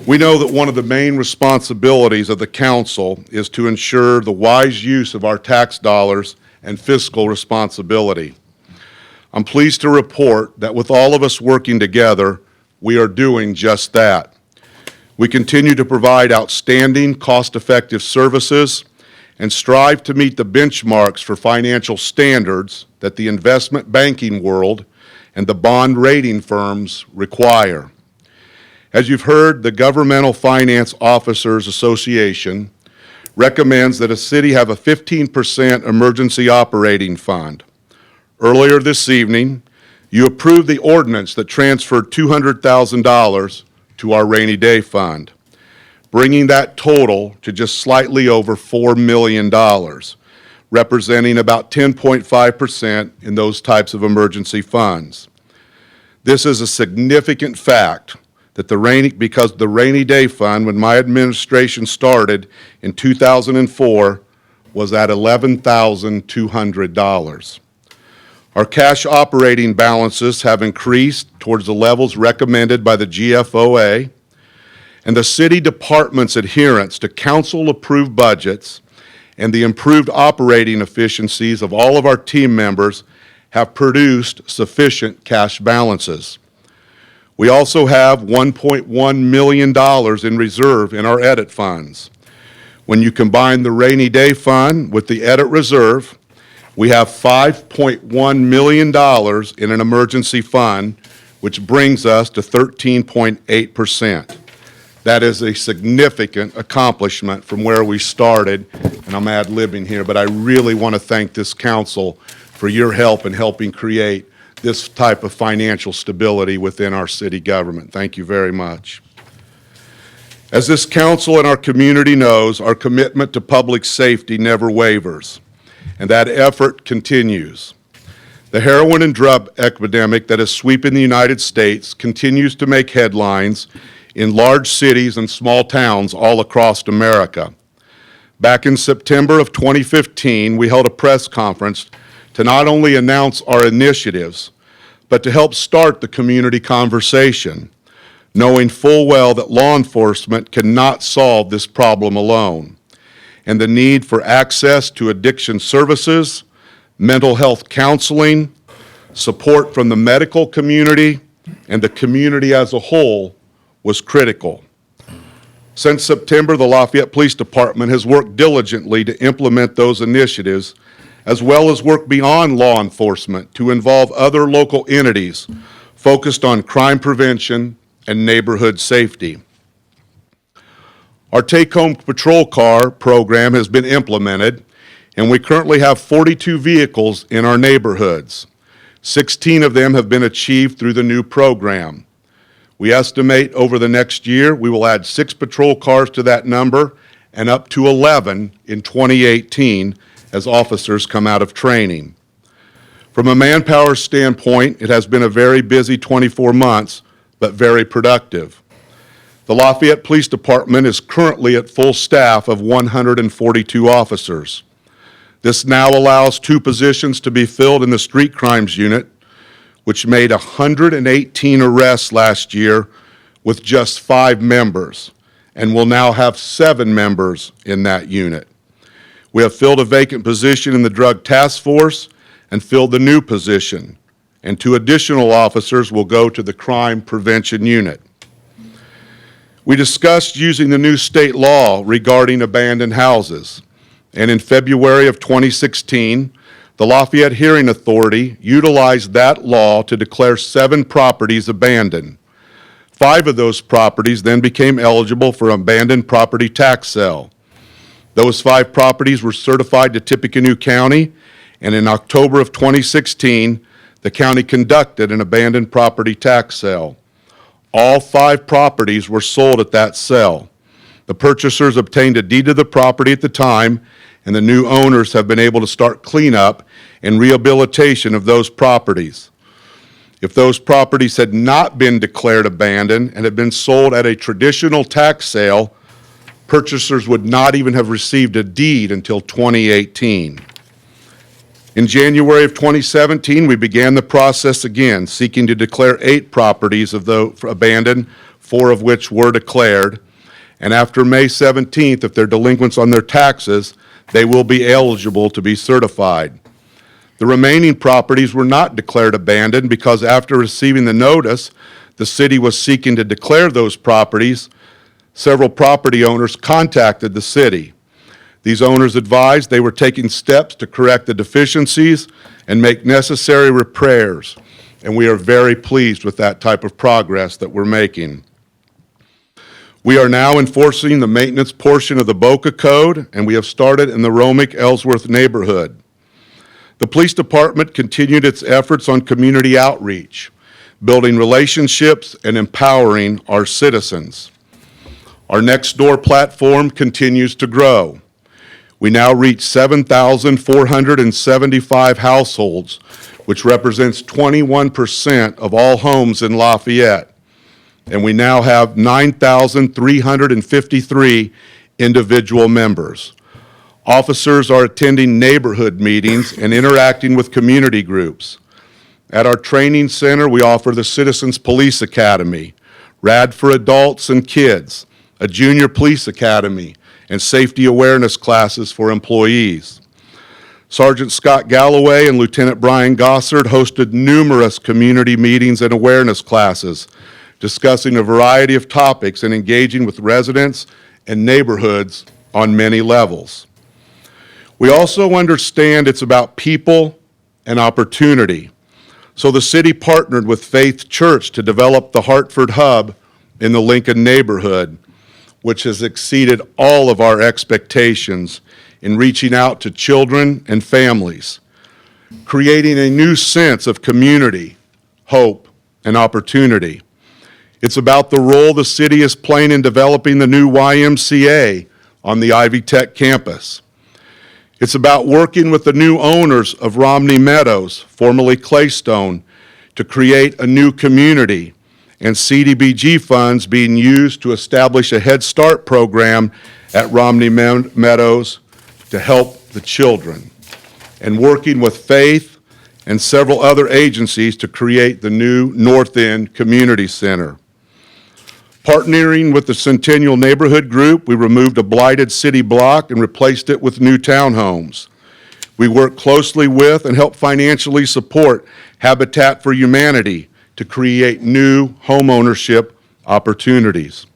We know that one of the main responsibilities of the council is to ensure the wise use of our tax dollars and fiscal responsibility. I'm pleased to report that with all of us working together, we are doing just that. We continue to provide outstanding, cost-effective services and strive to meet the benchmarks for financial standards that the investment banking world and the bond rating firms require. As you've heard, the Governmental Finance Officers Association recommends that a city have a 15% emergency operating fund. Earlier this evening, you approved the ordinance that transferred $200,000 to our rainy day fund, bringing that total to just slightly over $4 million, representing about 10.5% in those types of emergency funds. This is a significant fact that because the rainy day fund, when my administration started in 2004, was at $11,200. Our cash operating balances have increased towards the levels recommended by the GFOA, and the city department's adherence to council-approved budgets and the improved operating efficiencies of all of our team members have produced sufficient cash balances. We also have $1.1 million in reserve in our edit funds. When you combine the rainy day fund with the edit reserve, we have $5.1 million in an emergency fund, which brings us to 13.8%. That is a significant accomplishment from where we started, and I'm ad-libbing here, but I really want to thank this council for your help in helping create this type of financial stability within our city government. Thank you very much. As this council and our community knows, our commitment to public safety never wavers, and that effort continues. The heroin and drug epidemic that is sweeping the United States continues to make headlines in large cities and small towns all across America. Back in September of 2015, we held a press conference to not only announce our initiatives, but to help start the community conversation, knowing full well that law enforcement cannot solve this problem alone, and the need for access to addiction services, mental health counseling, support from the medical community, and the community as a whole was critical. Since September, the Lafayette Police Department has worked diligently to implement those initiatives, as well as work beyond law enforcement to involve other local entities focused on crime prevention and neighborhood safety. Our take-home patrol car program has been implemented, and we currently have 42 vehicles in our neighborhoods. 16 of them have been achieved through the new program. We estimate over the next year we will add 6 patrol cars to that number and up to 11 in 2018 as officers come out of training. From a manpower standpoint, it has been a very busy 24 months, but very productive. The Lafayette Police Department is currently at full staff of 142 officers. This now allows 2 positions to be filled in the street crimes unit, which made 118 arrests last year with just 5 members, and will now have 7 members in that unit. We have filled a vacant position in the drug task force and filled the new position, and 2 additional officers will go to the crime prevention unit. We discussed using the new state law regarding abandoned houses, and in February of 2016, the Lafayette Hearing Authority utilized that law to declare 7 properties abandoned. 5 of those properties then became eligible for abandoned property tax sale. Those 5 properties were certified to Tippecanoe County, and in October of 2016, the county conducted an abandoned property tax sale. All 5 properties were sold at that sale. The purchasers obtained a deed of the property at the time, and the new owners have been able to start cleanup and rehabilitation of those properties. If those properties had not been declared abandoned and had been sold at a traditional tax sale, Purchasers would not even have received a deed until 2018. In January of 2017, we began the process again, seeking to declare 8 properties of those abandoned, 4 of which were declared. And after May 17th, if they're delinquents on their taxes, they will be eligible to be certified. The remaining properties were not declared abandoned because after receiving the notice, the city was seeking to declare those properties. Several property owners contacted the city. These owners advised they were taking steps to correct the deficiencies and make necessary repairs, and we are very pleased with that type of progress that we're making. We are now enforcing the maintenance portion of the Boca Code, and we have started in the Romick-Ellsworth neighborhood. The police department continued its efforts on community outreach, building relationships and empowering our citizens. Our Nextdoor platform continues to grow. We now reach 7,475 households, which represents 21% of all homes in Lafayette. And we now have 9,353 individual members. Officers are attending neighborhood meetings and interacting with community groups. At our training center, we offer the Citizens Police Academy, RAD for adults and kids, a junior police academy, and safety awareness classes for employees. Sergeant Scott Galloway and Lieutenant Brian Gossard hosted numerous community meetings and awareness classes, discussing a variety of topics and engaging with residents and neighborhoods on many levels. We also understand it's about people and opportunity. So the city partnered with Faith Church to develop the Hartford Hub in the Lincoln neighborhood, which has exceeded all of our expectations in reaching out to children and families, creating a new sense of community, hope, and opportunity. It's about the role the city is playing in developing the new YMCA on the Ivy Tech campus. It's about working with the new owners of Romney Meadows, formerly Claystone, to create a new community, and CDBG funds being used to establish a Head Start program at Romney Meadows to help the children, and working with Faith and several other agencies to create the new North End Community Center. Partnering with the Centennial Neighborhood Group, we removed a blighted city block and replaced it with new townhomes. We work closely with and help financially support Habitat for Humanity to create new homeownership opportunities.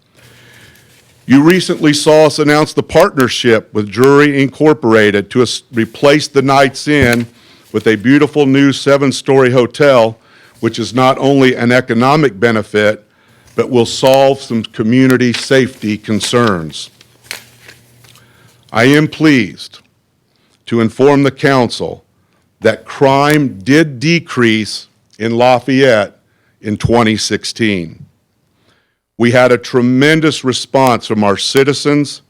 You recently saw us announce the partnership with Drury Incorporated to replace the Knights Inn with a beautiful new 7-story hotel, which is not only an economic benefit, but will solve some community safety concerns. I am pleased to inform the council that crime did decrease in Lafayette in 2016. We had a tremendous response from our citizens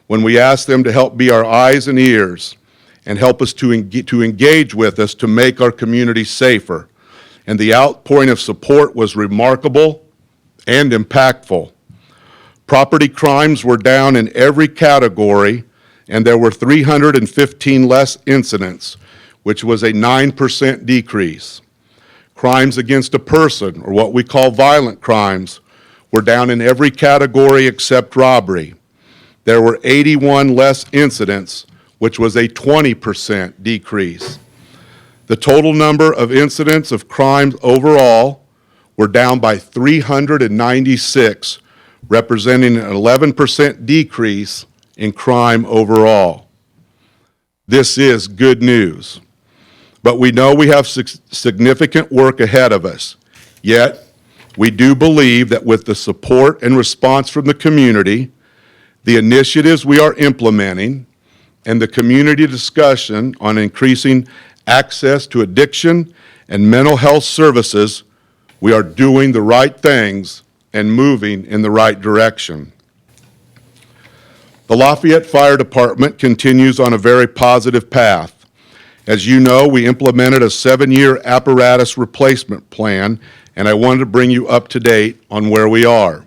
when we asked them to help be our eyes and ears and help us to engage with us to make our community safer. And the outpouring of support was remarkable and impactful. Property crimes were down in every category, and there were 315 less incidents, which was a 9% decrease. Crimes against a person, or what we call violent crimes, were down in every category except robbery. There were 81 less incidents, which was a 20% decrease. The total number of incidents of crimes overall were down by 396, representing an 11% decrease in crime overall. This is good news, but we know we have significant work ahead of us. Yet, we do believe that with the support and response from the community, the initiatives we are implementing, and the community discussion on increasing access to addiction and mental health services, we are doing the right things and moving in the right direction. The Lafayette Fire Department continues on a very positive path. As you know, we implemented a 7-year apparatus replacement plan, and I wanted to bring you up to date on where we are.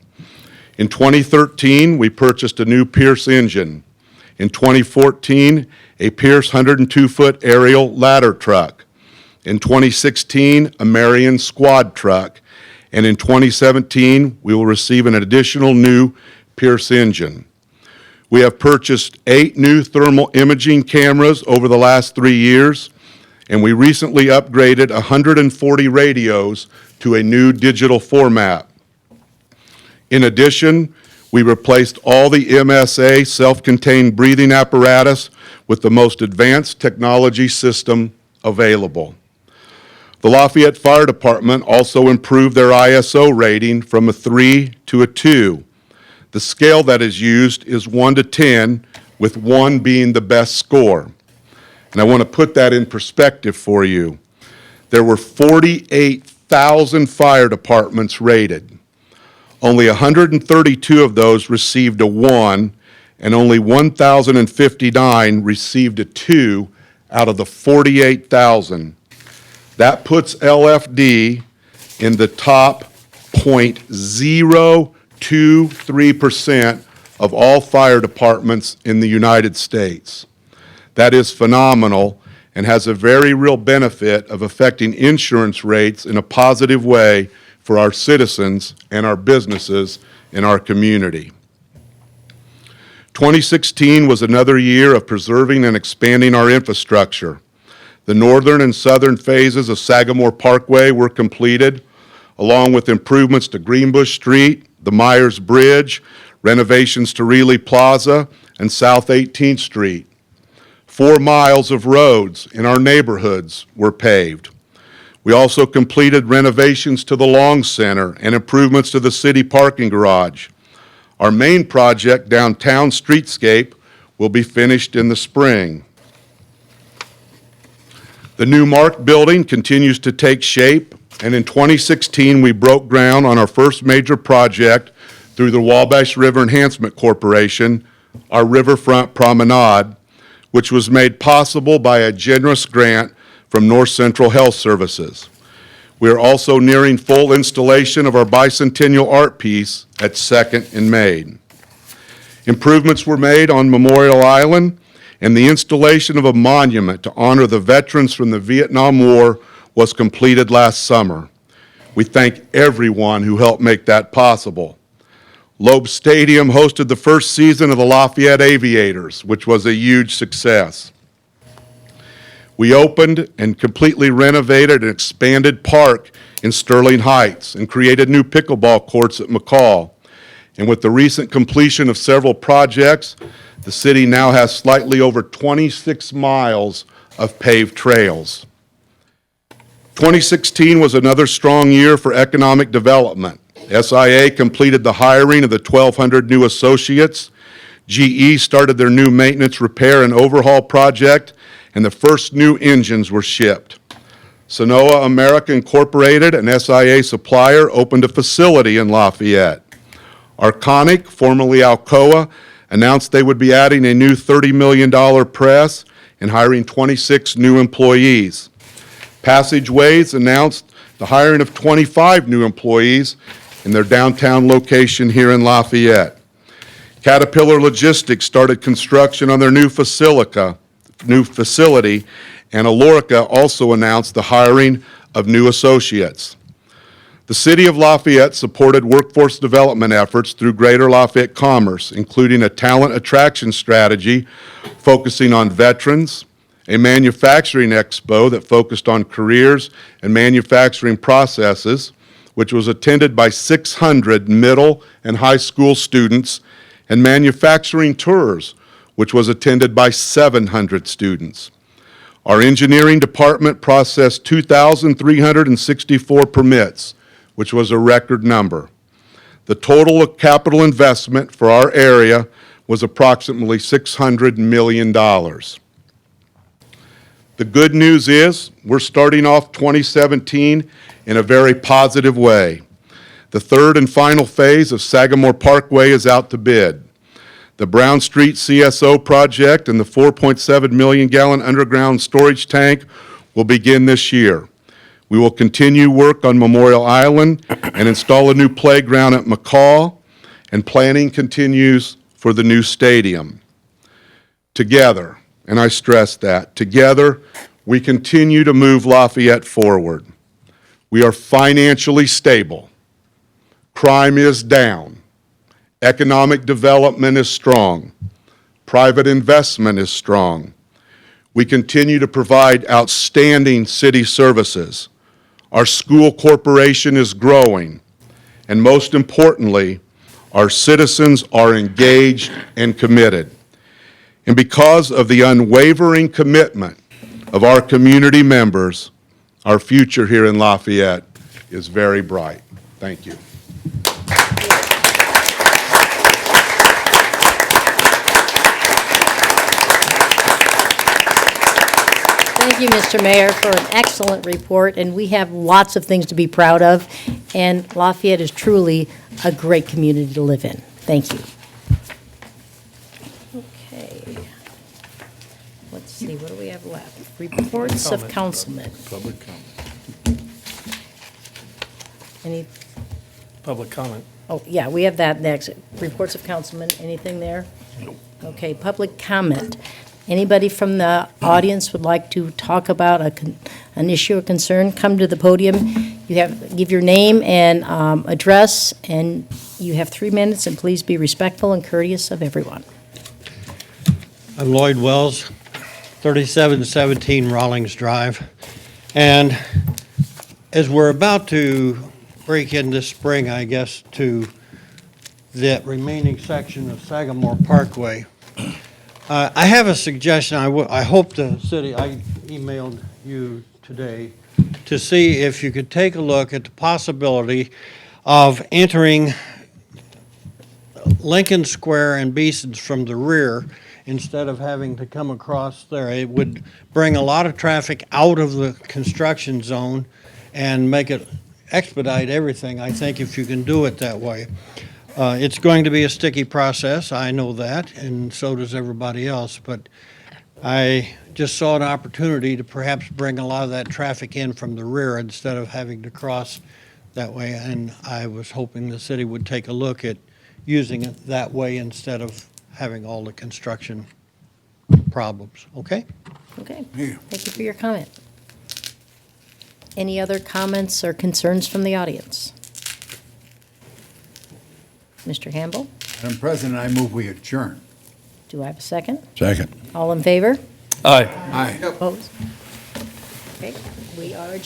In 2013, we purchased a new Pierce engine. In 2014, a Pierce 102-foot aerial ladder truck. In 2016, a Marion squad truck. And in 2017, we will receive an additional new Pierce engine. We have purchased 8 new thermal imaging cameras over the last 3 years, and we recently upgraded 140 radios to a new digital format. In addition, we replaced all the MSA self-contained breathing apparatus with the most advanced technology system available. The Lafayette Fire Department also improved their ISO rating from a 3 to a 2. The scale that is used is 1 to 10, with 1 being the best score. And I want to put that in perspective for you. There were 48,000 fire departments rated. Only 132 of those received a 1, and only 1,059 received a 2 out of the 48,000. That puts LFD in the top 0.023% of all fire departments in the United States. That is phenomenal and has a very real benefit of affecting insurance rates in a positive way for our citizens and our businesses in our community. 2016 was another year of preserving and expanding our infrastructure. The northern and southern phases of Sagamore Parkway were completed, along with improvements to Greenbush Street, the Myers Bridge, renovations to Reilly Plaza, and South 18th Street. 4 miles of roads in our neighborhoods were paved. We also completed renovations to the Long Center and improvements to the city parking garage. Our main project, Downtown Streetscape, will be finished in the spring. The new Mark Building continues to take shape, and in 2016, we broke ground on our first major project through the Wabash River Enhancement Corporation, our Riverfront Promenade, which was made possible by a generous grant from North Central Health Services. We are also nearing full installation of our bicentennial art piece at 2nd and Main. Improvements were made on Memorial Island, and the installation of a monument to honor the veterans from the Vietnam War was completed last summer. We thank everyone who helped make that possible. Loeb Stadium hosted the first season of the Lafayette Aviators, which was a huge success. We opened and completely renovated an expanded park in Sterling Heights and created new pickleball courts at McCall. And with the recent completion of several projects, the city now has slightly over 26 miles of paved trails. 2016 was another strong year for economic development. SIA completed the hiring of the 1,200 new associates. GE started their new maintenance, repair, and overhaul project, and the first new engines were shipped. Sonoa America Incorporated, an SIA supplier, opened a facility in Lafayette. Arconic, formerly Alcoa, announced they would be adding a new $30 million press and hiring 26 new employees. Passageways announced the hiring of 25 new employees in their downtown location here in Lafayette. Caterpillar Logistics started construction on their new facility, and Alorica also announced the hiring of new associates. The City of Lafayette supported workforce development efforts through Greater Lafayette Commerce, including a talent attraction strategy focusing on veterans, a manufacturing expo that focused on careers and manufacturing processes, which was attended by 600 middle and high school students, and manufacturing tours, which was attended by 700 students. Our engineering department processed 2,364 permits, which was a record number. The total capital investment for our area was approximately $600 million. The good news is we're starting off 2017 in a very positive way. The third and final phase of Sagamore Parkway is out to bid. The Brown Street CSO project and the 4.7 million gallon underground storage tank will begin this year. We will continue work on Memorial Island and install a new playground at McCall, and planning continues for the new stadium. Together, and I stress that, together, we continue to move Lafayette forward. We are financially stable. Crime is down. Economic development is strong. Private investment is strong. We continue to provide outstanding city services. Our school corporation is growing. And most importantly, our citizens are engaged and committed. And because of the unwavering commitment of our community members, our future here in Lafayette is very bright. Thank you. Thank you, Mr. Mayor, for an excellent report, and we have lots of things to be proud of, and Lafayette is truly a great community to live in. Thank you. Okay. Let's see, what do we have left? Reports of councilmen. Public comment. Any, Public comment. oh, yeah, we have that next. Reports of councilmen, anything there? Okay, public comment. Anybody from the audience would like to talk about an issue or concern, come to the podium. Give your name and address, and you have 3 minutes, and please be respectful and courteous of everyone. I'm Lloyd Wells, 3717 Rawlings Drive. And as we're about to break in this spring, I guess, to that remaining section of Sagamore Parkway, I have a suggestion. I hope the city, I emailed you today to see if you could take a look at the possibility of entering Lincoln Square and Beeson's from the rear instead of having to come across there. It would bring a lot of traffic out of the construction zone and make it expedite everything, I think, if you can do it that way. It's going to be a sticky process, I know that, and so does everybody else, but I just saw an opportunity to perhaps bring a lot of that traffic in from the rear instead of having to cross that way, and I was hoping the city would take a look at using it that way instead of having all the construction problems, okay? Okay, thank you for your comment. Any other comments or concerns from the audience? Mr. Hamble? Madam President, I move we adjourn. Do I have a second? Second. All in favor? Aye. Aye. Opposed? Okay, we are adjourned.